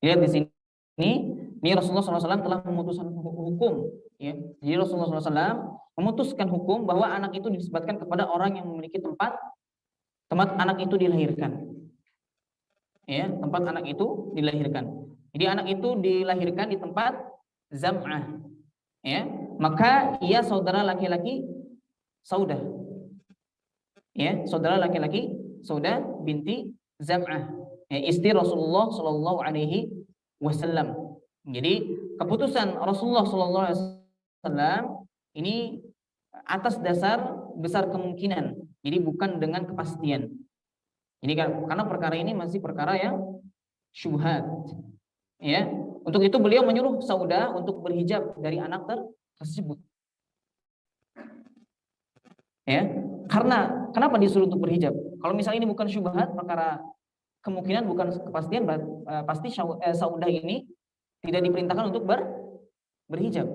Speaker 1: Lihat di sini, ini Rasulullah SAW telah memutuskan hukum. Ya. Jadi Rasulullah SAW memutuskan hukum bahwa anak itu disebutkan kepada orang yang memiliki tempat anak itu dilahirkan. Ya, tempat anak itu dilahirkan. Jadi anak itu dilahirkan di tempat Zam'ah. Ya, maka ia saudara laki-laki Saudah. Ya, saudara laki-laki Saudah binti Zam'ah, ya, istri Rasulullah Shallallahu Alaihi Wasallam. Jadi keputusan Rasulullah Shallallahu Alaihi Wasallam ini atas dasar besar kemungkinan, jadi bukan dengan kepastian. Jadi karena perkara ini masih perkara yang syubhat, ya. Untuk itu beliau menyuruh Saudah untuk berhijab dari anak tersebut. Ya, karena kenapa disuruh untuk berhijab? Kalau misalnya ini bukan syubhat, perkara kemungkinan bukan kepastian, pasti Saudah ini tidak diperintahkan untuk berhijab.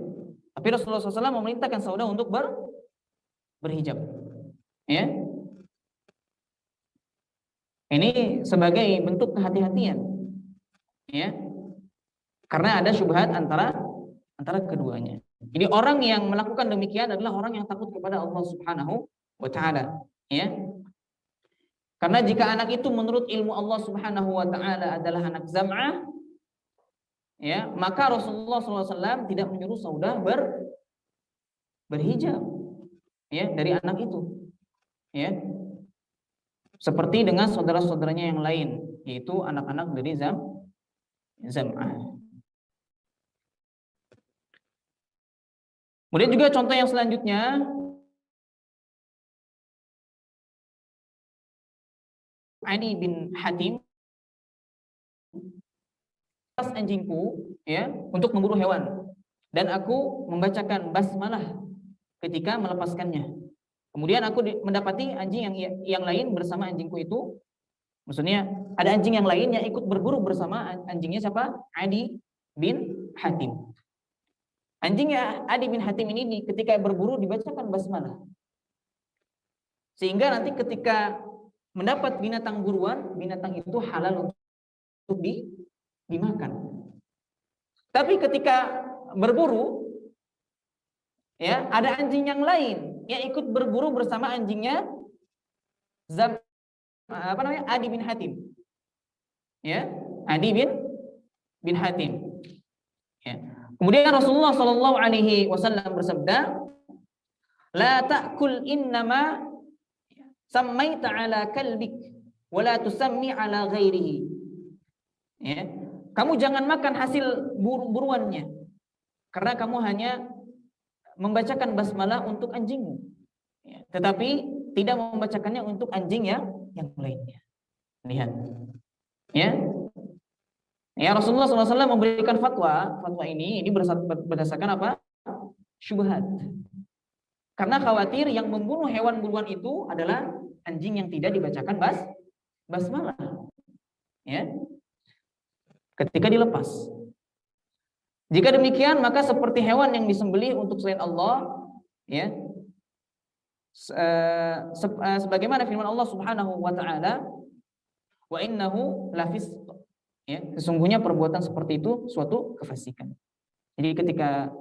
Speaker 1: Tapi Rasulullah SAW memerintahkan Saudah untuk berhijab. Ya, ini sebagai bentuk kehati-hatian. Ya, karena ada syubhat antara keduanya. Jadi orang yang melakukan demikian adalah orang yang takut kepada Allah Subhanahu wa taala, ya. Karena jika anak itu menurut ilmu Allah Subhanahu wa taala adalah anak zam'ah, ya, maka Rasulullah SAW tidak menyuruh Saudah berhijab, ya, dari anak itu, ya. Seperti dengan saudara-saudaranya yang lain, yaitu anak-anak dari zam'ah. Kemudian juga contoh yang selanjutnya, Adi bin Hatim, pas anjingku, ya, untuk memburu hewan, dan aku membacakan basmalah ketika melepaskannya. Kemudian aku mendapati anjing yang lain bersama anjingku itu, maksudnya ada anjing yang lain yang ikut berburu bersama anjingnya siapa? Adi bin Hatim. Anjingnya Adi bin Hatim ini ketika berburu dibacakan basmalah. Sehingga nanti ketika mendapat binatang buruan, binatang itu halal untuk dimakan. Tapi ketika berburu, ya, ada anjing yang lain yang ikut berburu bersama anjingnya Adi bin Hatim. Ya, Adi bin Hatim. Ya. Kemudian Rasulullah Shallallahu Alaihi Wasallam bersabda, la ta'kul innama sammaita ala kalbik, wa la tusammi ala ghairihi. Ya. Kamu jangan makan hasil buruannya, karena kamu hanya membacakan basmalah untuk anjingmu, ya, tetapi tidak membacakannya untuk anjing yang lainnya. Lihat, ya. Ya, Rasulullah SAW memberikan fatwa ini berdasarkan apa? Syubhat. Karena khawatir yang membunuh hewan buruan itu adalah anjing yang tidak dibacakan basmalah. Ya. Ketika dilepas. Jika demikian, maka seperti hewan yang disembelih untuk selain Allah, ya. Sebagaimana firman Allah Subhanahu wa taala, wa innahu lafisq. Ya, sesungguhnya perbuatan seperti itu suatu kefasikan. Jadi ketika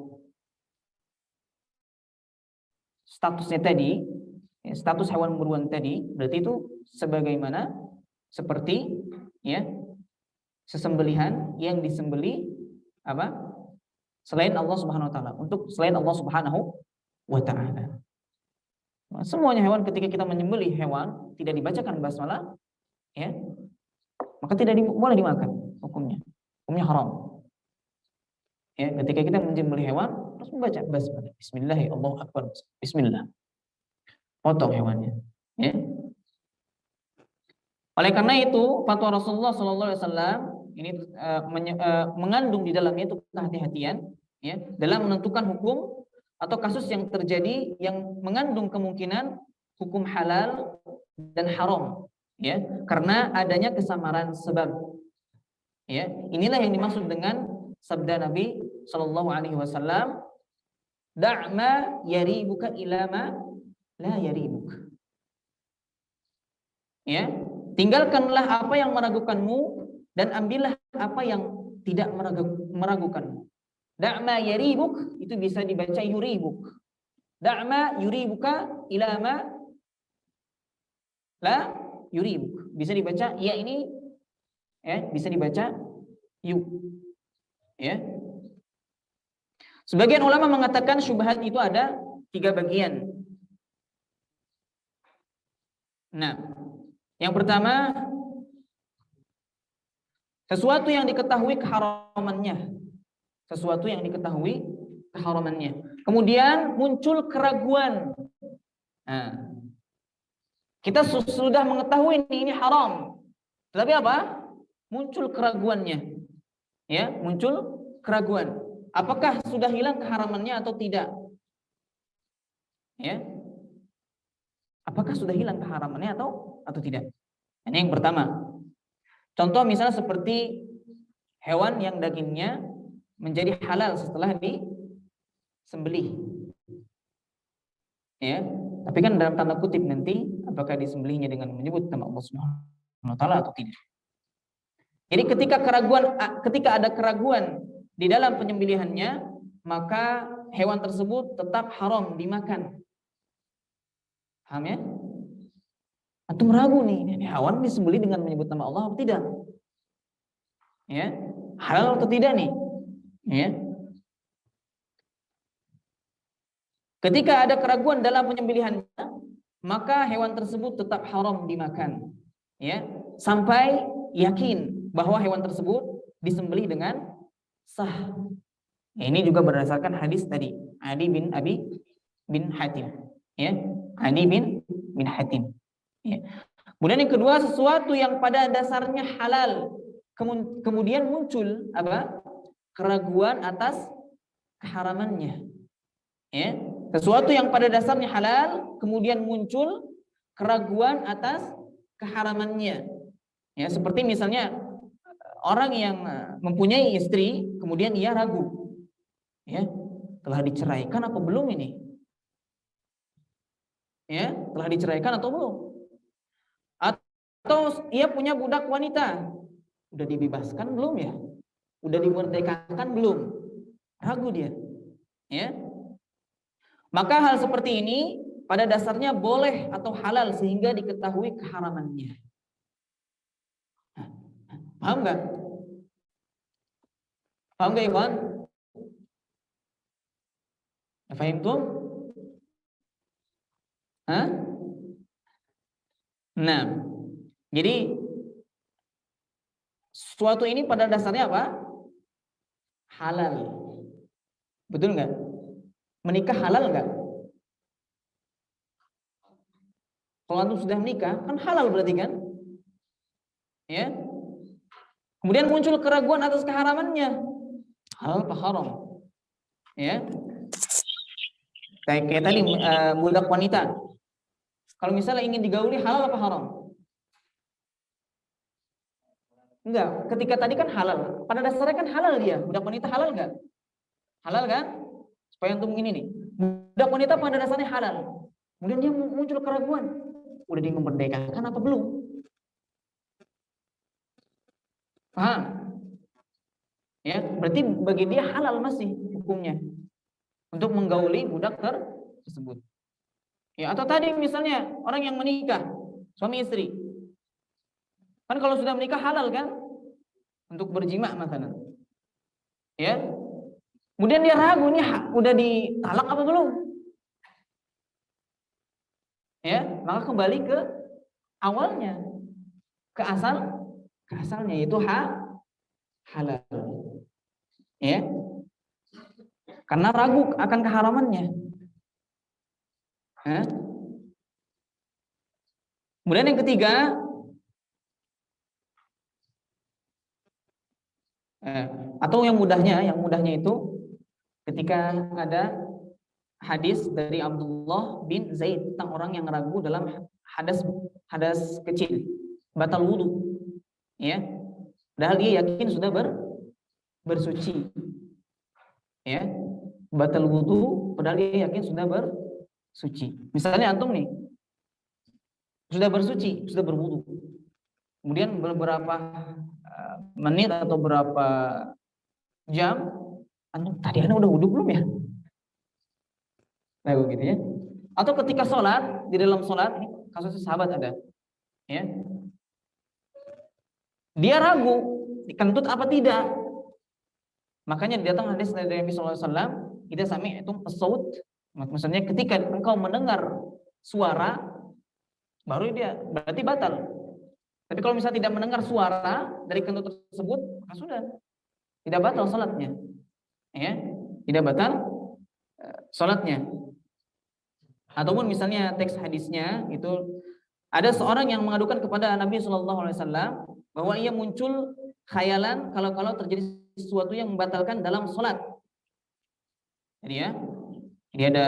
Speaker 1: statusnya tadi, ya, status hewan buruan tadi, berarti itu sebagaimana seperti, ya, sesembelihan yang disembelih apa? Selain Allah Subhanahu wa taala, untuk selain Allah Subhanahu wa taala. Semuanya hewan ketika kita menyembelih hewan tidak dibacakan basmalah, ya, maka tidak boleh dimakan, hukumnya haram. Ya, ketika kita menyembelih hewan harus membaca basmalah. Bismillah, Allahu akbar. Bismillah. Potong hewannya, ya. Oleh karena itu, fatwa Rasulullah SAW ini mengandung di dalamnya itu kehati-hatian, ya, dalam menentukan hukum atau kasus yang terjadi yang mengandung kemungkinan hukum halal dan haram. Ya, karena adanya kesamaran sebab. Ya, inilah yang dimaksud dengan sabda Nabi Shallallahu Alaihi Wasallam, "Da'ma yaribuka ilama la yaribuk." Ya, tinggalkanlah apa yang meragukanmu dan ambillah apa yang tidak meragukanmu. Da'ma yaribuk itu bisa dibaca yuribuk. Da'ma yuribuka ilama la yuribuk. Bisa dibaca ya ini, ya, bisa dibaca yu. Ya. Sebagian ulama mengatakan syubhat itu ada 3 bagian. Nah, yang pertama, sesuatu yang diketahui keharamannya. Sesuatu yang diketahui keharamannya. Kemudian muncul keraguan. Nah, kita sudah mengetahui ini haram. Tetapi apa? Muncul keraguannya. Ya, muncul keraguan. Apakah sudah hilang keharamannya atau tidak? Ya. Apakah sudah hilang keharamannya atau tidak? Ini yang pertama. Contoh misalnya seperti hewan yang dagingnya menjadi halal setelah disembelih. Ya, tapi kan dalam tanda kutip nanti apakah disembelihnya dengan menyebut nama Allah Subhanahu wa taala atau tidak. Jadi ketika ada keraguan di dalam penyembelihannya, maka hewan tersebut tetap haram dimakan. Paham ya? Antum ragu nih, ini hewan disembelih dengan menyebut nama Allah atau tidak? Ya, halal atau tidak nih? Ya. Ketika ada keraguan dalam penyembelihannya, maka hewan tersebut tetap haram dimakan. Ya, sampai yakin bahwa hewan tersebut disembelih dengan sah. Ini juga berdasarkan hadis tadi, Adi bin Hatim. Ya, Adi bin Hatim. Ya. Kemudian yang kedua, sesuatu yang pada dasarnya halal, kemudian muncul apa? Keraguan atas keharamannya. Ya. Sesuatu yang pada dasarnya halal, kemudian muncul keraguan atas keharamannya. Ya, seperti misalnya orang yang mempunyai istri, kemudian ia ragu. Ya, telah diceraikan apa belum ini? Ya, telah diceraikan atau belum? Atau ia punya budak wanita, udah dibebaskan belum ya? Udah dimerdekakan belum? Ragu dia. Ya. Maka hal seperti ini pada dasarnya boleh atau halal sehingga diketahui keharamannya. Paham nggak? Paham nggak, Iwan? Paham tuh? Hah? Nah, jadi sesuatu ini pada dasarnya apa? Halal. Betul nggak? Menikah halal nggak? Kalau antum sudah menikah, kan halal berarti kan? Ya. Kemudian muncul keraguan atas keharamannya. Halal apa haram? Ya. Kayak tadi budak wanita. Kalau misalnya ingin digauli, halal apa haram? Enggak. Ketika tadi kan halal. Pada dasarnya kan halal dia. Budak wanita halal nggak? Halal kan? Supaya antum ini nih. Budak wanita pada dasarnya halal. Kemudian dia muncul keraguan. Udah dimerdekakan apa belum? Paham? Ya, berarti bagi dia halal masih hukumnya untuk menggauli budak tersebut. Ya, atau tadi misalnya orang yang menikah, suami istri. Kan kalau sudah menikah halal kan? Untuk berjima makanan. Ya. Kemudian dia ragu nih udah ditalak apa belum? Ya, maka kembali ke awalnya, ke asalnya yaitu halal. Ya. Karena ragu akan keharamannya. Ya. Kemudian yang ketiga, atau yang mudahnya itu ketika ada hadis dari Abdullah bin Zaid tentang orang yang ragu dalam hadas kecil, batal wudu. Ya. Padahal dia yakin sudah bersuci. Ya. Batal wudu padahal dia yakin sudah bersuci. Misalnya antum nih sudah bersuci, sudah berwudu. Kemudian beberapa menit atau berapa jam antum tadi udah wudu belum ya? Nah, gitu ya. Atau ketika sholat, di dalam sholat, ini kasusnya sahabat ada. Ya. Dia ragu, dikentut apa tidak. Makanya datang hadis dari Nabi SAW, kita sami itu as-saut. Maksudnya ketika engkau mendengar suara, baru dia berarti batal. Tapi kalau misalnya tidak mendengar suara dari kentut tersebut, maka sudah tidak batal sholatnya. Ya, tidak batal sholatnya. Ataupun misalnya teks hadisnya itu ada seorang yang mengadukan kepada Nabi SAW bahwa ia muncul khayalan kalau terjadi sesuatu yang membatalkan dalam sholat. Jadi ya, jadi ada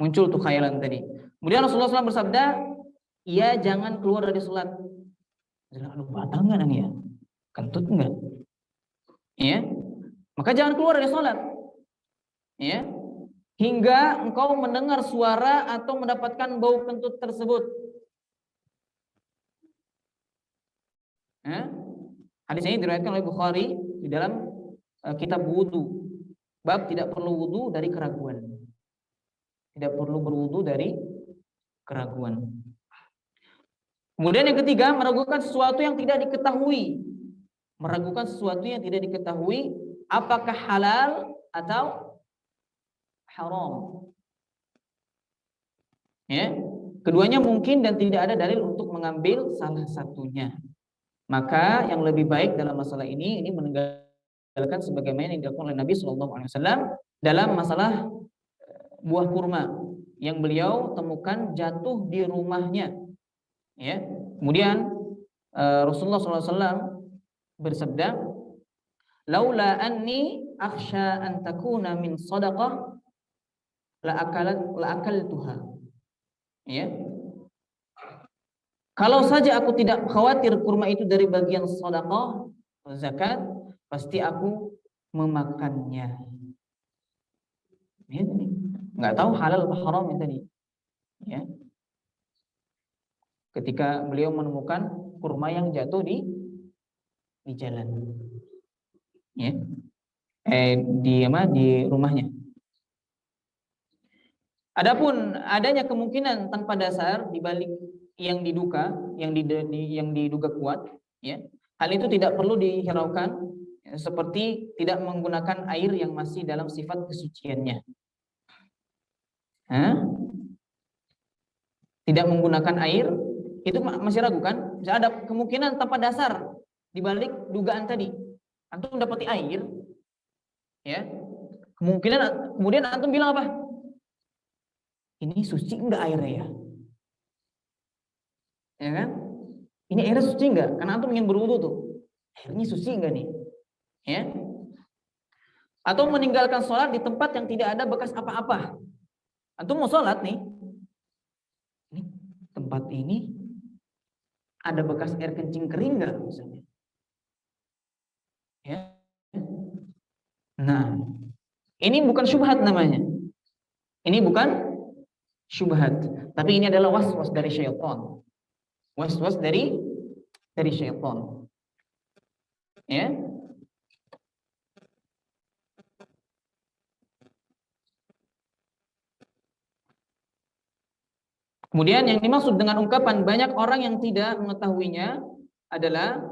Speaker 1: muncul tuh khayalan tadi. Kemudian Rasulullah SAW bersabda, ia jangan keluar dari sholat. Aduh, batal nggak ya? Kentut nggak? Ya, maka jangan keluar dari sholat. Ya, hingga engkau mendengar suara atau mendapatkan bau kentut tersebut. Hadis ini diriwayatkan oleh Bukhari di dalam kitab wudu. Bab tidak perlu wudu dari keraguan. Tidak perlu berwudu dari keraguan. Kemudian yang ketiga, meragukan sesuatu yang tidak diketahui. Meragukan sesuatu yang tidak diketahui apakah halal atau haram. Ya. Keduanya mungkin dan tidak ada dalil untuk mengambil salah satunya. Maka yang lebih baik dalam masalah ini meninggalkan sebagaimana yang dilakukan oleh Nabi SAW dalam masalah buah kurma yang beliau temukan jatuh di rumahnya. Ya. Kemudian Rasulullah SAW bersabda, "Laula anni akhsha an takuna min sadaqah la akaltuha." Ya. Kalau saja aku tidak khawatir kurma itu dari bagian sedekah, zakat, pasti aku memakannya. Ini nggak tahu halal atau haram ini tadi. Ya. Ketika beliau menemukan kurma yang jatuh di jalan. Ya. Di rumahnya. Adapun adanya kemungkinan tanpa dasar di balik yang diduga, yang diduga kuat, ya. Hal itu tidak perlu dihiraukan, ya, seperti tidak menggunakan air yang masih dalam sifat kesuciannya. Tidak menggunakan air itu masih ragu kan? Bisa ada kemungkinan tanpa dasar di balik dugaan tadi. Antum mendapati air, ya. Kemudian antum bilang apa? Ini suci enggak airnya ya? Ya kan? Ini airnya suci enggak? Karena antum ingin berwudu tuh. Airnya suci enggak nih? Ya. Atau meninggalkan sholat di tempat yang tidak ada bekas apa-apa. Antum mau sholat nih. Ini tempat ini ada bekas air kencing kering enggak misalnya? Ya. Nah, ini bukan syubhat namanya. Ini bukan syubhat, tapi ini adalah waswas dari syaitan. Was-was dari syaitan. Ya. Kemudian yang dimaksud dengan ungkapan banyak orang yang tidak mengetahuinya adalah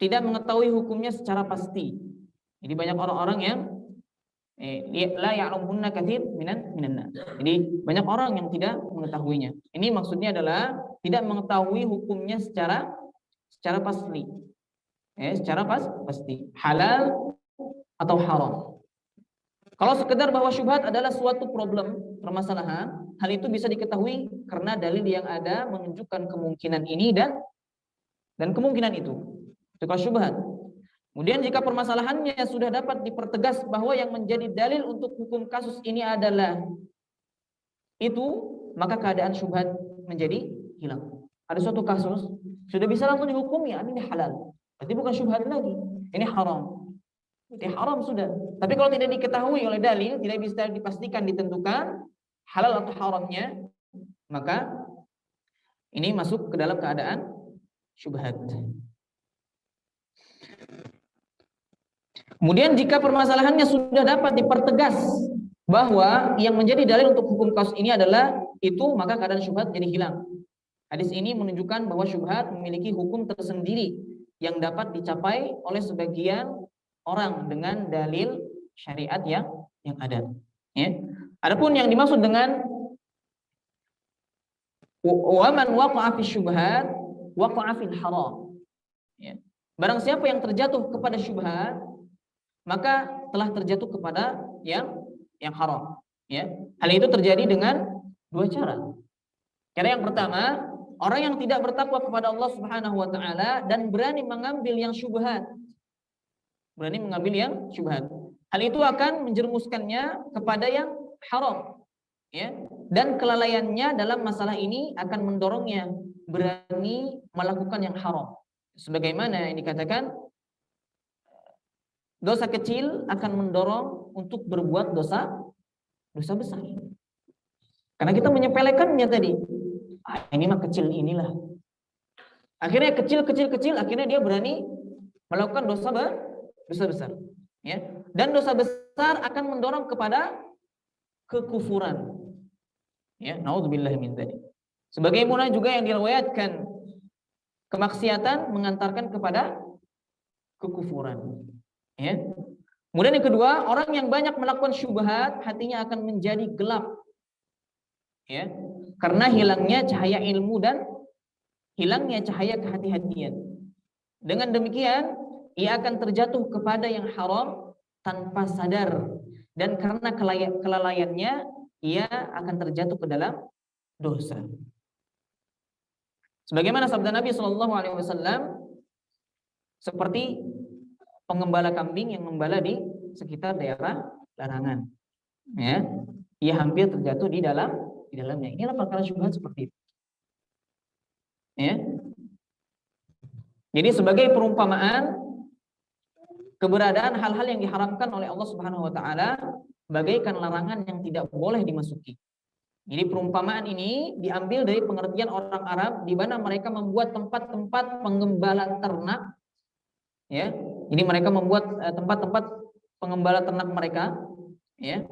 Speaker 1: tidak mengetahui hukumnya secara pasti. Jadi banyak orang-orang yang la ya'lamunna katsir minan nas. Jadi banyak orang yang tidak mengetahuinya. Ini maksudnya adalah tidak mengetahui hukumnya secara pasti. Secara pasti halal atau haram. Kalau sekedar bahwa syubhat adalah suatu problem, permasalahan, hal itu bisa diketahui karena dalil yang ada menunjukkan kemungkinan ini dan kemungkinan itu. Itu kalau syubhat. Kemudian jika permasalahannya sudah dapat dipertegas bahwa yang menjadi dalil untuk hukum kasus ini adalah itu, maka keadaan syubhat menjadi hilang. Ada suatu kasus sudah bisa langsung dihukumi, ini halal. Berarti bukan syubhat lagi, ini haram. Ini haram sudah. Tapi kalau tidak diketahui oleh dalil, tidak bisa dipastikan ditentukan halal atau haramnya, maka ini masuk ke dalam keadaan syubhat. Kemudian jika permasalahannya sudah dapat dipertegas bahwa yang menjadi dalil untuk hukum kasus ini adalah itu, maka keadaan syubhat jadi hilang. Hadis ini menunjukkan bahwa syubhat memiliki hukum tersendiri yang dapat dicapai oleh sebagian orang dengan dalil syariat yang ada. Ya. Adapun yang dimaksud dengan wa man waqa'a fi syubhat waqa'a fil haram. Ya. Barang siapa yang terjatuh kepada syubhat, maka telah terjatuh kepada yang haram. Ya. Hal itu terjadi dengan dua cara. Cara yang pertama, orang yang tidak bertakwa kepada Allah Subhanahu wa taala dan berani mengambil yang syubhat. Berani mengambil yang syubhat. Hal itu akan menjerumuskannya kepada yang haram. Ya. Dan kelalaiannya dalam masalah ini akan mendorongnya berani melakukan yang haram. Sebagaimana yang dikatakan, dosa kecil akan mendorong untuk berbuat dosa besar. Karena kita menyepelekannya tadi. Ini mah kecil inilah. Akhirnya kecil, akhirnya dia berani melakukan dosa besar. Ya. Dan dosa besar akan mendorong kepada kekufuran. Ya, naudzubillah min dzalik. Sebagaimana juga yang diriwayatkan kemaksiatan mengantarkan kepada kekufuran. Ya. Kemudian yang kedua, orang yang banyak melakukan syubhat, hatinya akan menjadi gelap. Ya. Karena hilangnya cahaya ilmu dan hilangnya cahaya kehati-hatian. Dengan demikian, ia akan terjatuh kepada yang haram tanpa sadar. Dan karena kelalaiannya, ia akan terjatuh ke dalam dosa. Sebagaimana sabda Nabi SAW, seperti pengembala kambing yang membala di sekitar daerah larangan. Ya, ia hampir terjatuh di dalamnya. Inilah perkara syubhat seperti itu. Ya. Jadi sebagai perumpamaan keberadaan hal-hal yang diharamkan oleh Allah Subhanahu wa taala bagaikan larangan yang tidak boleh dimasuki. Jadi perumpamaan ini diambil dari pengertian orang Arab di mana mereka membuat tempat-tempat penggembala ternak. Ya. Jadi mereka membuat tempat-tempat pengembala ternak mereka, ya,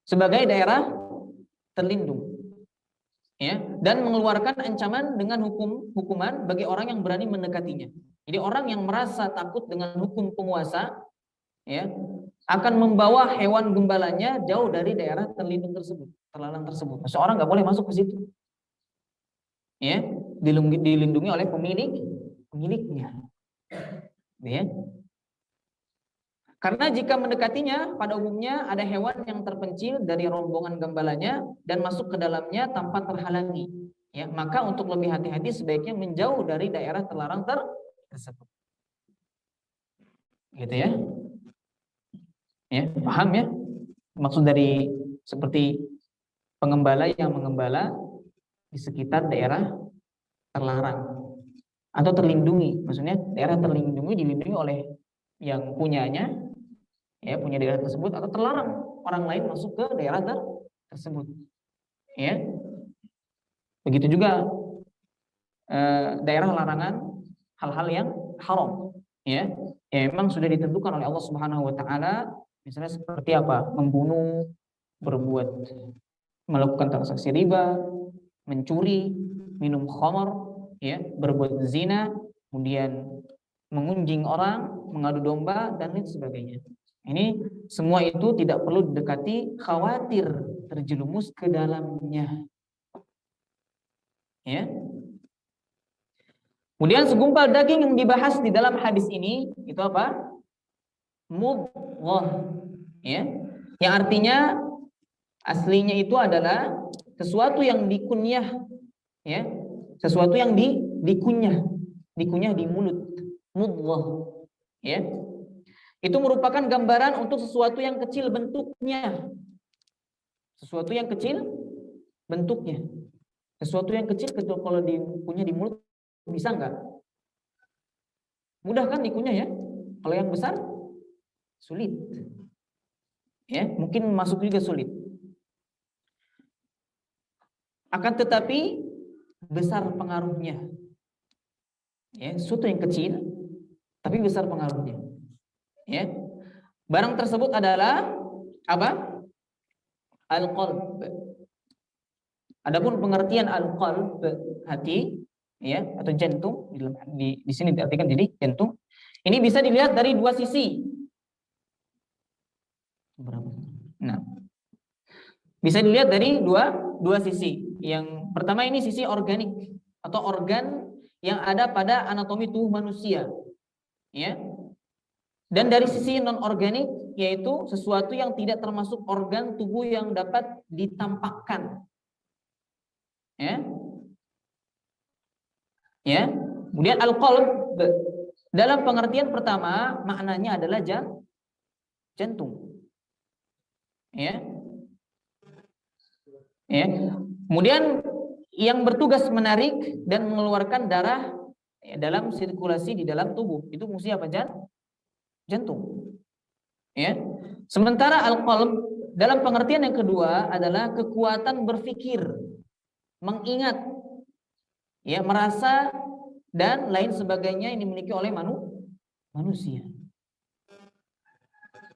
Speaker 1: sebagai daerah terlindung. Ya, dan mengeluarkan ancaman dengan hukuman bagi orang yang berani mendekatinya. Jadi orang yang merasa takut dengan hukum penguasa, ya, akan membawa hewan gembalanya jauh dari daerah terlindung tersebut, terlarang tersebut. Seorang nggak boleh masuk ke situ. Ya, dilindungi oleh pemiliknya. Ya. Karena jika mendekatinya, pada umumnya ada hewan yang terpencil dari rombongan gembalanya dan masuk ke dalamnya tanpa terhalangi. Ya, maka untuk lebih hati-hati sebaiknya menjauh dari daerah terlarang tersebut. Gitu ya. Ya, paham ya? Maksud dari seperti pengembala yang mengembala di sekitar daerah terlarang atau terlindungi. Maksudnya daerah terlindungi dilindungi oleh yang punyanya, ya, punya daerah tersebut, atau terlarang orang lain masuk ke daerah tersebut. Ya. Begitu juga daerah larangan hal-hal yang haram, ya. Ya memang sudah ditentukan oleh Allah Subhanahu wa taala, misalnya seperti apa? Membunuh, melakukan transaksi riba, mencuri, minum khamar, ya, berbuat zina, kemudian mengunjing orang, mengadu domba, dan lain sebagainya. Ini semua itu tidak perlu didekati, khawatir terjerumus ke dalamnya. Ya. Kemudian segumpal daging yang dibahas di dalam hadis ini itu apa? Mudghah. Ya. Yang artinya aslinya itu adalah sesuatu yang dikunyah, ya. Sesuatu yang dikunyah di mulut. Mudghah. Ya. Itu merupakan gambaran untuk sesuatu yang kecil bentuknya. Sesuatu yang kecil bentuknya. Sesuatu yang kecil kalau dikunyah di mulut bisa enggak? Mudah kan dikunyah ya? Kalau yang besar sulit. Ya, mungkin masuk juga sulit. Akan tetapi besar pengaruhnya. Ya, sesuatu yang kecil tapi besar pengaruhnya. Ya. Barang tersebut adalah apa? Al-qalb. Adapun pengertian al-qalb, hati, ya, atau jantung, di sini diartikan jadi jantung. Ini bisa dilihat dari dua sisi. Nah, bisa dilihat dari dua sisi. Yang pertama ini sisi organik atau organ yang ada pada anatomi tubuh manusia, ya. Dan dari sisi non organik yaitu sesuatu yang tidak termasuk organ tubuh yang dapat ditampakkan. Ya. Ya. Kemudian al-qalb dalam pengertian pertama maknanya adalah jantung. Ya. Ya. Kemudian yang bertugas menarik dan mengeluarkan darah dalam sirkulasi di dalam tubuh. Itu fungsi apa? Jantung. Ya. Sementara al-qalb dalam pengertian yang kedua adalah kekuatan berpikir, mengingat, ya, merasa dan lain sebagainya yang dimiliki oleh manusia.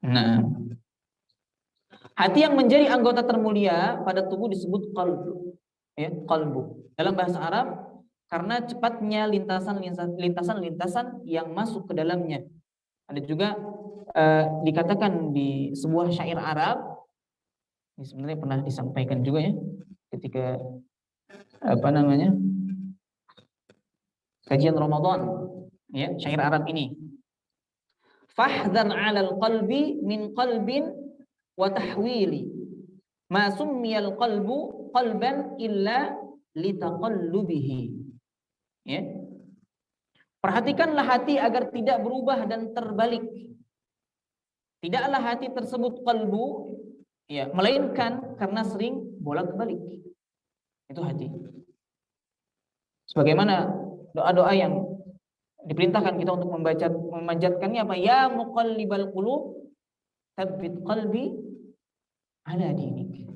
Speaker 1: Nah, Hati yang menjadi anggota termulia pada tubuh disebut qalbu. Ya, qalbu. Dalam bahasa Arab karena cepatnya lintasan-lintasan yang masuk ke dalamnya. Ada juga dikatakan di sebuah syair Arab, ini sebenarnya pernah disampaikan juga ya ketika kajian Ramadan, ya, syair Arab ini. Fahdhar 'alal qalbi min qalbin wa tahwili ma summiyal qalbu qalban illa litaqallubihi. Ya. Perhatikanlah hati agar tidak berubah dan terbalik. Tidaklah hati tersebut qalbu, ya, melainkan karena sering bolak-balik. Itu hati. Sebagaimana doa-doa yang diperintahkan kita untuk memanjatkannya apa? Ya muqallibal qulub, tsabbit qalbi ala dinik.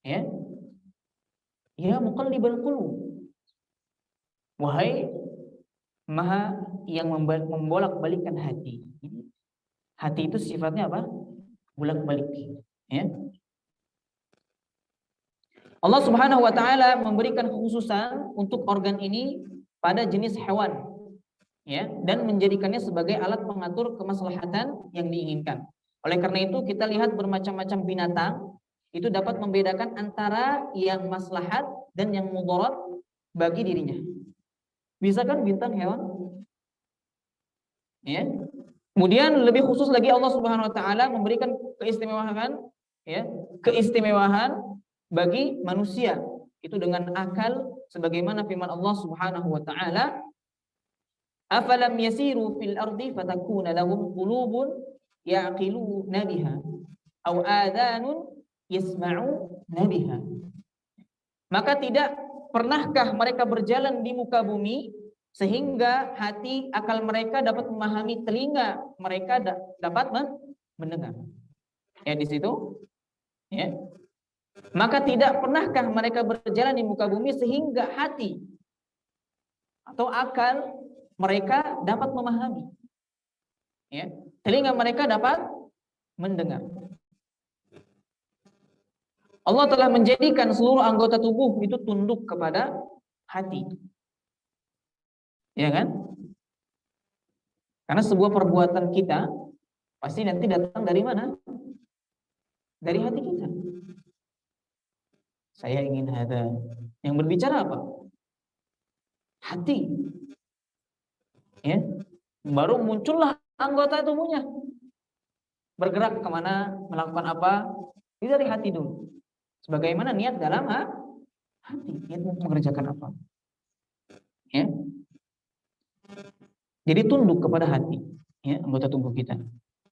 Speaker 1: Ya. Ya muqallibal qulub. Wahai Maha yang membolak-balikkan hati. Hati itu sifatnya apa? Bolak-balik. Ya. Allah Subhanahu wa taala memberikan kekhususan untuk organ ini pada jenis hewan, ya, dan menjadikannya sebagai alat pengatur kemaslahatan yang diinginkan. Oleh karena itu kita lihat bermacam-macam binatang itu dapat membedakan antara yang maslahat dan yang mudarat bagi dirinya. Bisa kan bintang hewan? Ya. Kemudian lebih khusus lagi Allah Subhanahu wa taala memberikan keistimewaan, ya, keistimewaan bagi manusia itu dengan akal sebagaimana firman Allah Subhanahu wa taala, afalam yasiru fil ardi fatakuna lahum qulubun ya'qiluna biha aw adhanun yasma'una biha. Maka tidak pernahkah mereka berjalan di muka bumi sehingga hati akal mereka dapat memahami, telinga mereka dapat mendengar. Ya, di situ, ya. Maka tidak pernahkah mereka berjalan di muka bumi sehingga hati atau akal mereka dapat memahami, ya, telinga mereka dapat mendengar. Allah telah menjadikan seluruh anggota tubuh itu tunduk kepada hati. Ya kan? Karena sebuah perbuatan kita pasti nanti datang dari mana? Dari hati kita. Saya ingin ada. Yang berbicara apa? Hati. Ya. Baru muncullah anggota tubuhnya. Bergerak kemana, melakukan apa? Itu dari hati dulu. Sebagaimana niat dalam hati. Niat mengerjakan apa? Ya. Jadi tunduk kepada hati, ya, anggota tubuh kita.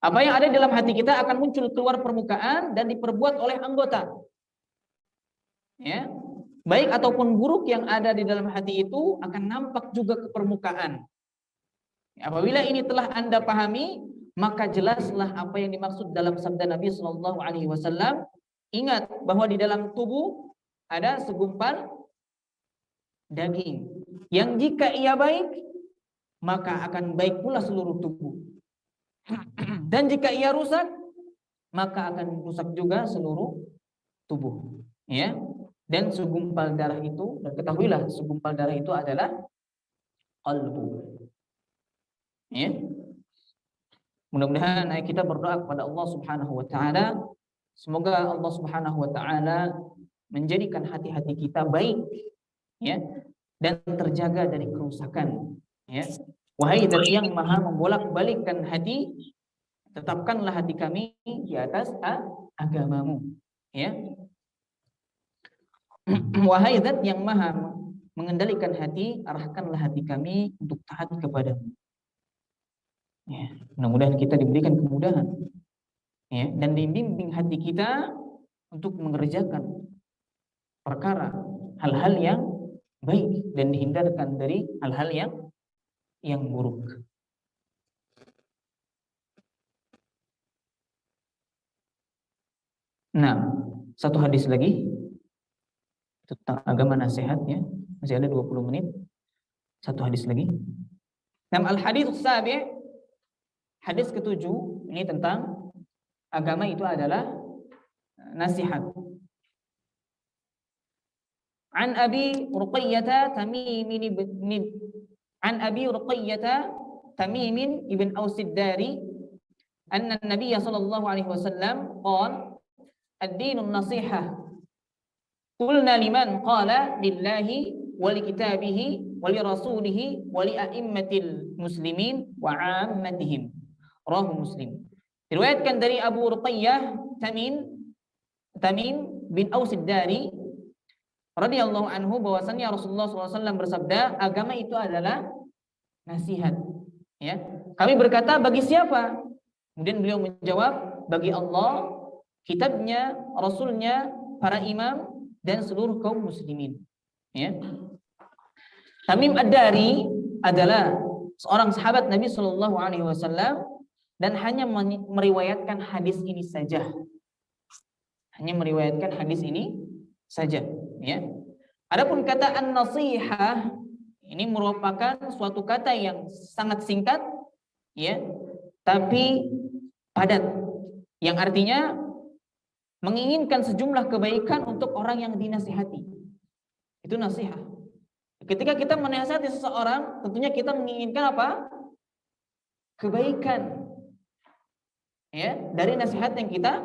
Speaker 1: Apa yang ada dalam hati kita akan muncul keluar permukaan dan diperbuat oleh anggota. Ya. Baik ataupun buruk yang ada di dalam hati itu akan nampak juga ke permukaan. Apabila ini telah Anda pahami, maka jelaslah apa yang dimaksud dalam sabda Nabi Shallallahu Alaihi Wasallam. Ingat bahwa di dalam tubuh ada segumpal daging yang jika ia baik, maka akan baik pula seluruh tubuh. Dan jika ia rusak, maka akan rusak juga seluruh tubuh. Ya. Dan segumpal darah itu, dan ketahuilah segumpal darah itu adalah qalbu. Ya. Mudah-mudahan kita berdoa kepada Allah Subhanahu wa taala, semoga Allah Subhanahu wa taala menjadikan hati-hati kita baik, ya, dan terjaga dari kerusakan. Ya. Wahai Zat yang Maha membolak-balikkan hati, tetapkanlah hati kami di atas agamamu. Ya. Wahai Zat yang Maha mengendalikan hati, arahkanlah hati kami untuk taat kepadamu. Ya. Mudah-mudahan kita diberikan kemudahan, ya, dan dibimbing hati kita untuk mengerjakan perkara hal-hal yang baik dan dihindarkan dari hal-hal yang buruk. Nah, satu hadis lagi tentang agama nasihat, ya. Masih ada 20 menit. Satu hadis lagi. Nam al-hadits sabi', hadis ke-7 ini tentang Agama itu adalah nasihat. An Abi Ruqayyah Tamim ibn Aus ad-Dari anna an-nabiy sallallahu alaihi wasallam qala ad-dinun nasihah. Qulna liman qala lillahi wa li kitabihi wa li rasulihi wa li a'immatil muslimin wa 'ammatihim. Rawahu Muslim. Diriwayatkan dari Abu Ruqayyah Tamim bin Aus ad-Dari radhiyallahu anhu bahwasannya Rasulullah SAW bersabda, agama itu adalah nasihat. Ya, kami berkata, bagi siapa? Kemudian beliau menjawab, bagi Allah, kitabnya, rasulnya, para imam dan seluruh kaum muslimin. Ya. Tamim ad-Dari adalah seorang sahabat Nabi Shallallahu Alaihi Wasallam dan hanya meriwayatkan hadis ini saja. Hanya meriwayatkan hadis ini saja. Ya. Adapun kata an-nasihah ini merupakan suatu kata yang sangat singkat, ya, tapi padat, yang artinya menginginkan sejumlah kebaikan untuk orang yang dinasihati. Itu nasihat. Ketika kita menasihati seseorang, tentunya kita menginginkan apa? Kebaikan, ya, dari nasihat yang kita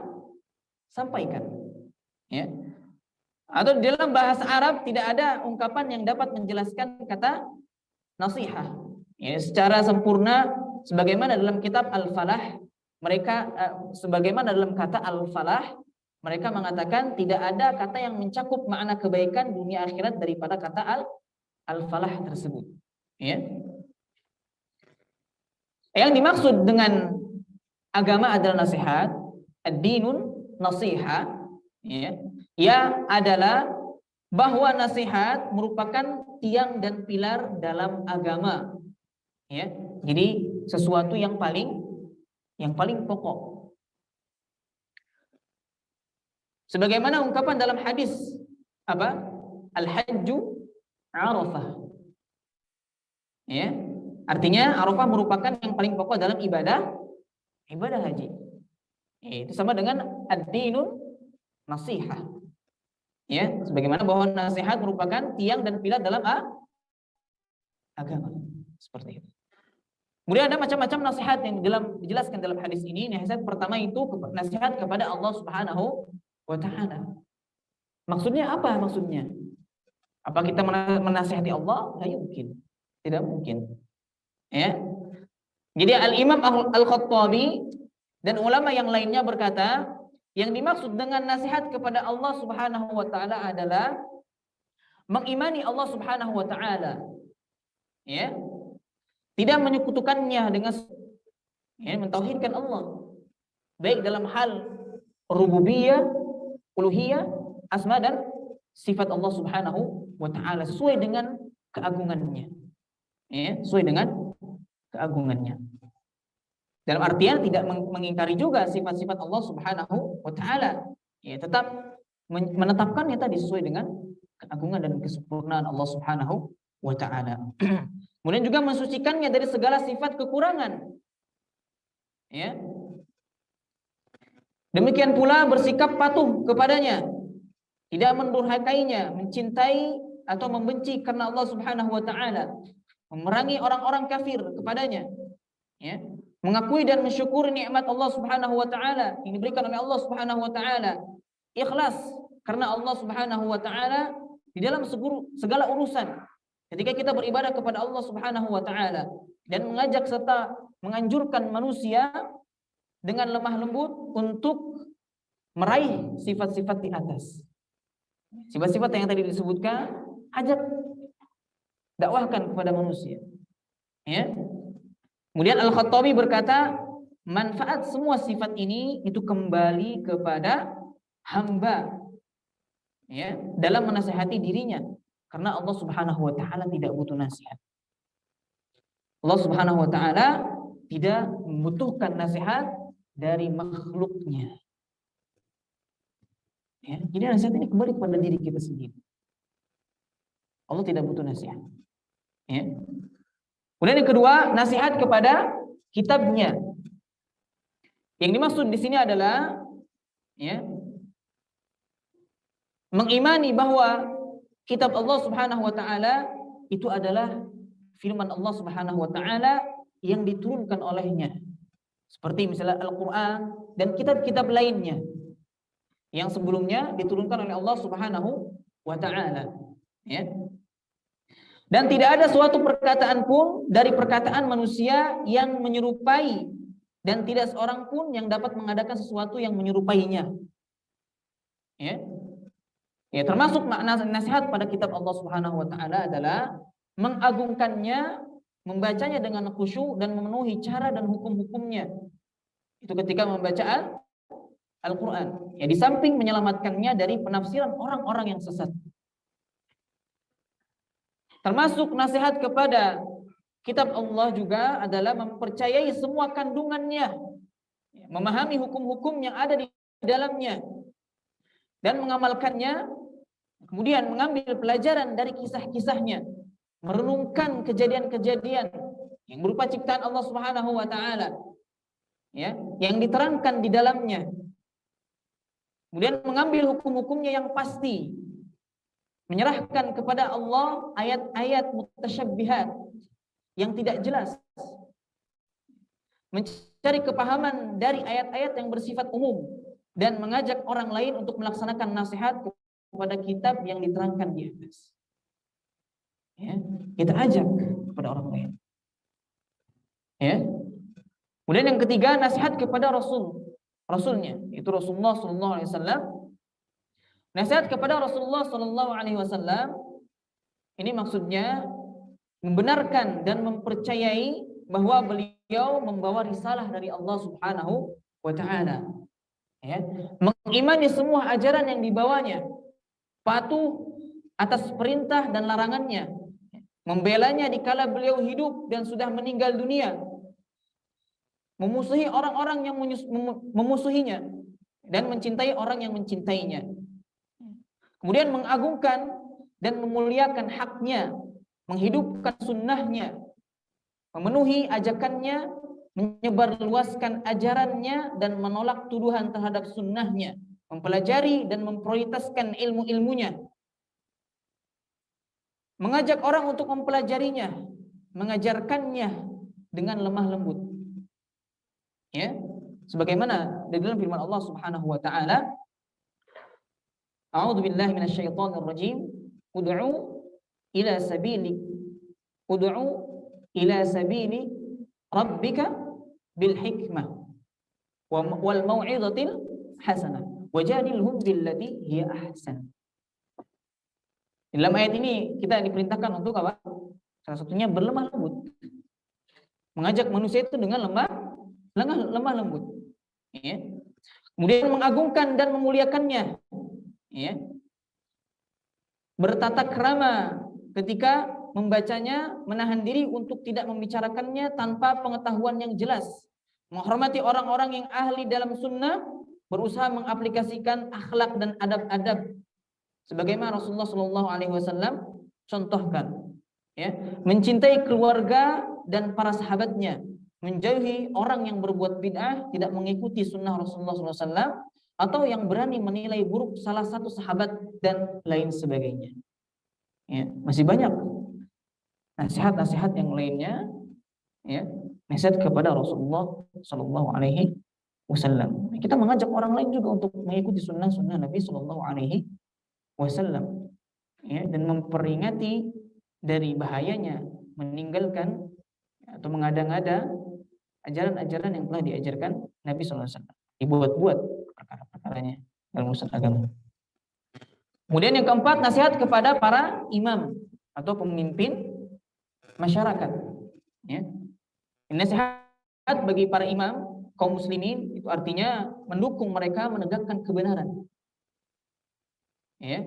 Speaker 1: sampaikan. Ya. Atau di dalam bahasa Arab tidak ada ungkapan yang dapat menjelaskan kata nasihat. Ya, secara sempurna sebagaimana dalam kitab Al-Falah, sebagaimana dalam kata Al-Falah, mereka mengatakan tidak ada kata yang mencakup makna kebaikan dunia akhirat daripada kata Al-Falah tersebut. Ya. Yang dimaksud dengan agama adalah nasihat, ad-dinun nasiha, ya adalah bahwa nasihat merupakan tiang dan pilar dalam agama. Ya, jadi sesuatu yang paling pokok. Sebagaimana ungkapan dalam hadis apa? Al-hajju Arafah. Ya, artinya Arafah merupakan yang paling pokok dalam ibadah haji. Itu sama dengan ad-dinun nasihah. Ya, sebagaimana bahwa nasihat merupakan tiang dan pilar dalam agama. Seperti itu. Kemudian ada macam-macam nasihat yang dijelaskan dalam hadis ini. Nasihat pertama itu nasihat kepada Allah Subhanahu wa taala. Maksudnya apa maksudnya? Apa kita menasihati Allah? Tidak mungkin. Tidak mungkin. Ya. Jadi Al-Imam Al-Khattabi dan ulama yang lainnya berkata, yang dimaksud dengan nasihat kepada Allah Subhanahu wa taala adalah mengimani Allah Subhanahu wa taala. Ya. Tidak menyekutukannya dengan, ya, mentauhidkan Allah. Baik dalam hal rububiyah, uluhiyah, asma dan sifat Allah Subhanahu wa taala sesuai dengan keagungannya. Ya, sesuai dengan keagungannya. Dalam artian tidak mengingkari juga sifat-sifat Allah Subhanahu wa taala. Ya, tetap menetapkannya tadi sesuai dengan keagungan dan kesempurnaan Allah Subhanahu wa taala. Kemudian juga mensucikannya dari segala sifat kekurangan. Ya. Demikian pula bersikap patuh kepadanya, tidak mendurhakainya, mencintai atau membenci karena Allah Subhanahu wa taala, memerangi orang-orang kafir kepadanya, ya, mengakui dan mensyukuri nikmat Allah Subhanahu wa taala yang diberikan oleh Allah Subhanahu wa taala, ikhlas karena Allah Subhanahu wa taala di dalam segala urusan. Ketika kita beribadah kepada Allah Subhanahu wa taala dan mengajak serta menganjurkan manusia dengan lemah lembut untuk meraih sifat-sifat di atas. Sifat-sifat yang tadi disebutkan, ajak dakwahkan kepada manusia. Ya. Kemudian Al-Khattabi berkata, manfaat semua sifat ini itu kembali kepada hamba, ya, dalam menasihati dirinya. Karena Allah Subhanahu wa taala tidak butuh nasihat. Allah Subhanahu wa taala tidak membutuhkan nasihat dari makhluknya. Ya, jadi nasihat ini kembali kepada diri kita sendiri. Allah tidak butuh nasihat. Ya. Kemudian yang kedua, nasihat kepada kitabnya. Yang dimaksud di sini adalah ya, mengimani bahwa kitab Allah Subhanahu wa taala itu adalah firman Allah Subhanahu wa taala yang diturunkan olehnya. Seperti misalnya Al-Qur'an dan kitab-kitab lainnya yang sebelumnya diturunkan oleh Allah Subhanahu wa taala, ya. Dan tidak ada suatu perkataan pun dari perkataan manusia yang menyerupai, dan tidak seorang pun yang dapat mengadakan sesuatu yang menyerupainya. Ya. Ya, termasuk makna nasihat pada kitab Allah Subhanahu wa taala adalah mengagungkannya, membacanya dengan khusyuk dan memenuhi cara dan hukum-hukumnya. Itu ketika membaca Al-Qur'an. Ya, di samping menyelamatkannya dari penafsiran orang-orang yang sesat. Termasuk nasihat kepada kitab Allah juga adalah mempercayai semua kandungannya, memahami hukum-hukum yang ada di dalamnya, dan mengamalkannya, kemudian mengambil pelajaran dari kisah-kisahnya, merenungkan kejadian-kejadian yang berupa ciptaan Allah Subhanahu wa taala, ya, yang diterangkan di dalamnya. Kemudian mengambil hukum-hukumnya yang pasti, menyerahkan kepada Allah ayat-ayat mutasyabbihat yang tidak jelas, mencari kepahaman dari ayat-ayat yang bersifat umum, dan mengajak orang lain untuk melaksanakan nasihat kepada kitab yang diterangkan di atas. Ya, kita ajak kepada orang lain. Ya. Kemudian yang ketiga, nasihat kepada Rasulnya, itu Rasulullah Sallallahu Alaihi Wasallam. Nasihat kepada Rasulullah Sallallahu Alaihi Wasallam ini maksudnya membenarkan dan mempercayai bahwa beliau membawa risalah dari Allah Subhanahu wa taala. Ya, mengimani semua ajaran yang dibawanya, patuh atas perintah dan larangannya, membelanya dikala beliau hidup dan sudah meninggal dunia, memusuhi orang-orang yang memusuhinya, dan mencintai orang yang mencintainya. Kemudian mengagungkan dan memuliakan haknya, menghidupkan sunnahnya, memenuhi ajakannya, menyebarluaskan ajarannya, dan menolak tuduhan terhadap sunnahnya, mempelajari dan memprioritaskan ilmu-ilmunya, mengajak orang untuk mempelajarinya, mengajarkannya dengan lemah lembut. Ya, sebagaimana di dalam firman Allah Subhanahu wa taala, A'udzu billahi minasyaitonir rajim. Ud'u ila sabili rabbika bil hikmah wal mau'izatil hasanah wajadilhum billati hiya ahsan. Dalam ayat ini kita diperintahkan untuk apa? Salah satunya berlemah lembut. Mengajak manusia itu dengan lemah lembut. Ya. Kemudian mengagungkan dan memuliakannya. Ya. Bertata krama ketika membacanya, menahan diri untuk tidak membicarakannya tanpa pengetahuan yang jelas, menghormati orang-orang yang ahli dalam sunnah, berusaha mengaplikasikan akhlak dan adab-adab sebagaimana Rasulullah Shallallahu Alaihi Wasallam contohkan, ya, mencintai keluarga dan para sahabatnya, menjauhi orang yang berbuat bid'ah, tidak mengikuti sunnah Rasulullah SAW, atau yang berani menilai buruk salah satu sahabat dan lain sebagainya. Ya, masih banyak nasihat-nasihat yang lainnya, ya, nasihat kepada Rasulullah Sallallahu Alaihi Wasallam. Kita mengajak orang lain juga untuk mengikuti sunnah Nabi Sallallahu Alaihi Wasallam, ya, dan memperingati dari bahayanya meninggalkan atau mengada-ngada ajaran-ajaran yang telah diajarkan Nabi Sallallahu Alaihi Wasallam, dibuat-buat perkara-perkaranya dalam urusan agama. Kemudian yang keempat, nasihat kepada para imam atau pemimpin masyarakat. Ya. Nasihat bagi para imam kaum muslimin itu artinya mendukung mereka menegakkan kebenaran. Ya.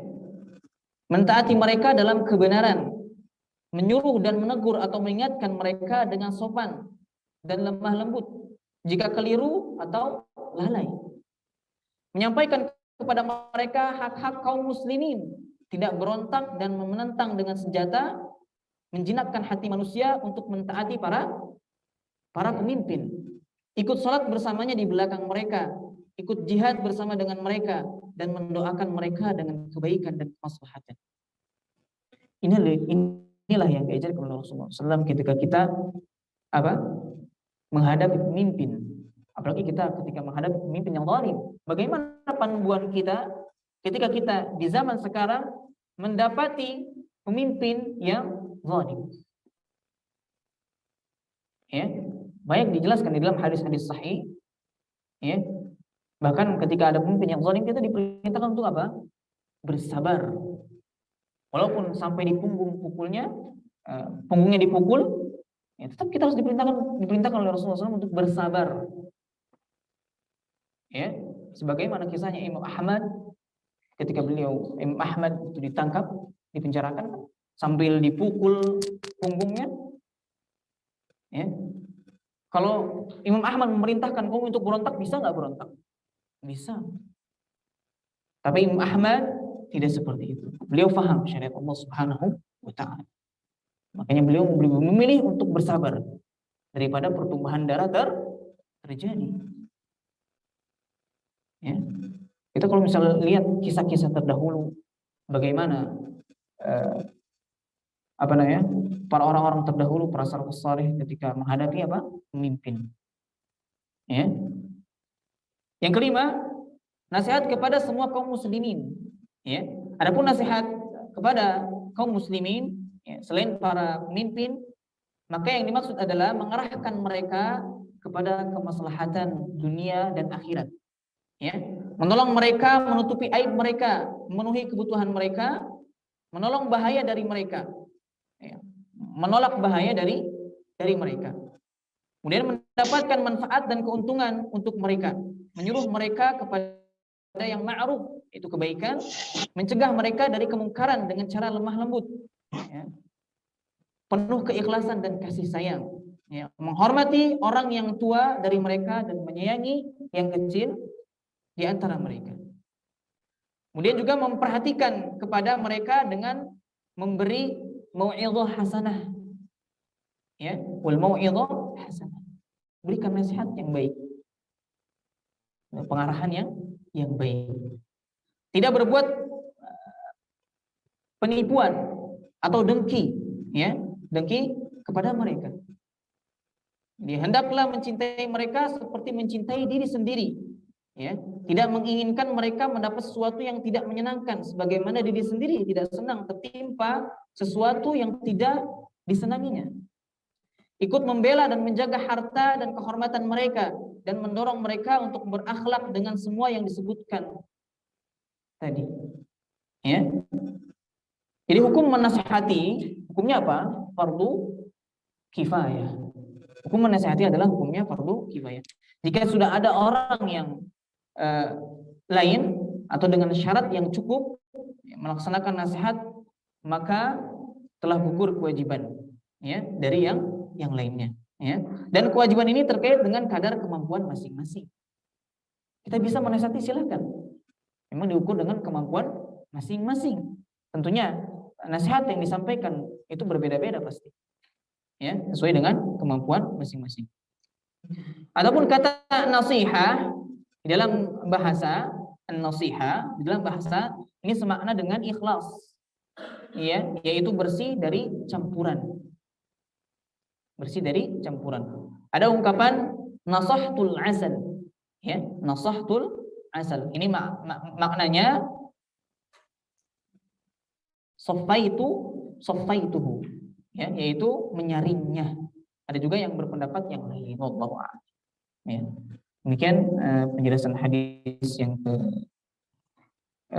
Speaker 1: Mentaati mereka dalam kebenaran, menyuruh dan menegur atau mengingatkan mereka dengan sopan dan lemah lembut jika keliru atau lalai. Menyampaikan kepada mereka hak-hak kaum muslimin, tidak berontak dan menentang dengan senjata, menjinakkan hati manusia untuk mentaati para pemimpin. ikut sholat bersamanya di belakang mereka, ikut jihad bersama dengan mereka, dan mendoakan mereka dengan kebaikan dan kemaslahatan. Inilah yang diajarkan oleh Rasulullah SAW ketika kita menghadapi pemimpin. Apalagi kita ketika menghadapi pemimpin yang zalim. Bagaimana panduan kita ketika kita di zaman sekarang mendapati pemimpin yang zalim? Ya, banyak dijelaskan di dalam hadis-hadis sahih. Ya, bahkan ketika ada pemimpin yang zalim, kita diperintahkan untuk apa? Bersabar. Walaupun sampai di punggungnya dipukul, ya, tetap kita harus diperintahkan oleh Rasulullah SAW untuk bersabar. Ya, sebagaimana kisahnya Imam Ahmad ketika Imam Ahmad itu ditangkap, dipenjarakan sambil dipukul punggungnya. Ya. Kalau Imam Ahmad memerintahkan kamu untuk berontak, bisa nggak berontak? Bisa. Tapi Imam Ahmad tidak seperti itu. Beliau faham syariat Allah Subhanahu wa Ta'ala. Makanya beliau memilih untuk bersabar daripada pertumbuhan darah terjadi. Ya. Kita kalau misalnya lihat kisah-kisah terdahulu, bagaimana para orang-orang terdahulu, para salafus saleh ketika menghadapi pemimpin. Ya. Yang kelima, nasihat kepada semua kaum muslimin. Ya. Adapun nasihat kepada kaum muslimin, ya, selain para pemimpin, maka yang dimaksud adalah mengarahkan mereka kepada kemaslahatan dunia dan akhirat. Ya, menolong mereka menutupi aib mereka, memenuhi kebutuhan mereka, menolong bahaya dari mereka, ya, menolak bahaya dari mereka, kemudian mendapatkan manfaat dan keuntungan untuk mereka, menyuruh mereka kepada yang ma'ruf, itu kebaikan, mencegah mereka dari kemungkaran dengan cara lemah lembut, ya, penuh keikhlasan dan kasih sayang, ya, menghormati orang yang tua dari mereka dan menyayangi yang kecil di antara mereka. Kemudian juga memperhatikan kepada mereka dengan memberi mau'izah hasanah. Ya, wal mau'izah hasanah. Berikan nasihat yang baik. Pengarahan yang baik. Tidak berbuat penipuan atau dengki, ya, dengki kepada mereka. Dia hendaklah mencintai mereka seperti mencintai diri sendiri. Ya, tidak menginginkan mereka mendapat sesuatu yang tidak menyenangkan, sebagaimana diri sendiri tidak senang tertimpa sesuatu yang tidak disenanginya. Ikut membela dan menjaga harta dan kehormatan mereka dan mendorong mereka untuk berakhlak dengan semua yang disebutkan tadi. Ya. Jadi hukum menasihati, hukumnya apa? Fardu kifayah. Hukum menasihati adalah hukumnya fardu kifayah. Jika sudah ada orang yang lain atau dengan syarat yang cukup melaksanakan nasihat, maka telah gugur kewajiban, ya, dari yang lainnya, ya. Dan kewajiban ini terkait dengan kadar kemampuan masing-masing. Kita bisa menasihati, silakan. Memang diukur dengan kemampuan masing-masing. Tentunya nasihat yang disampaikan itu berbeda-beda pasti, ya, sesuai dengan kemampuan masing-masing. Adapun kata nasihat di dalam bahasa, an-nasiha di dalam bahasa ini semakna dengan ikhlas, ya, yaitu bersih dari campuran. Bersih dari campuran. Ada ungkapan nasahtul asal, ya, nasahtul asal. Ini maknanya safaituhu, ya, yaitu menyaringnya. Ada juga yang berpendapat yang lain, wallahu a'lam. Ya. Demikian penjelasan hadis yang ke-8,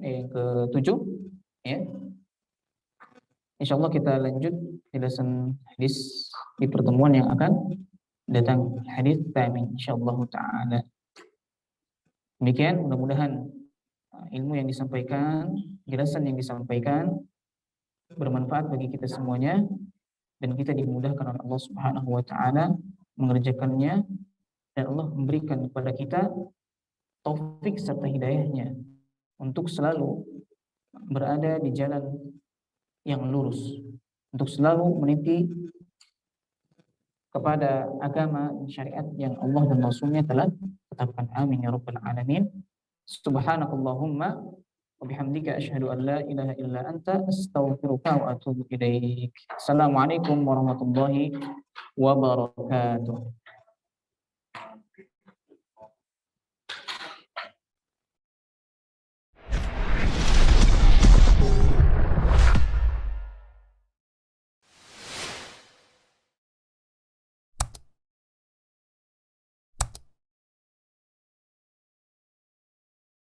Speaker 1: yang ke-7, ya. Insyaallah kita lanjut penjelasan hadis di pertemuan yang akan datang, hadis tamin insyaallah taala. Demikian, mudah-mudahan ilmu yang disampaikan, penjelasan yang disampaikan bermanfaat bagi kita semuanya dan kita dimudahkan oleh Allah Subhanahu wa taala mengerjakannya, dan Allah memberikan kepada kita taufik serta hidayahnya untuk selalu berada di jalan yang lurus, untuk selalu meniti
Speaker 2: kepada agama syariat yang Allah dan Rasulnya telah tetapkan. Amin ya rabbal alamin. Subhanakallahumma wa bihamdika asyhadu an la ilaha illa anta astaghfiruka wa atubu ilaik. Assalamualaikum warahmatullahi wabarakatuh.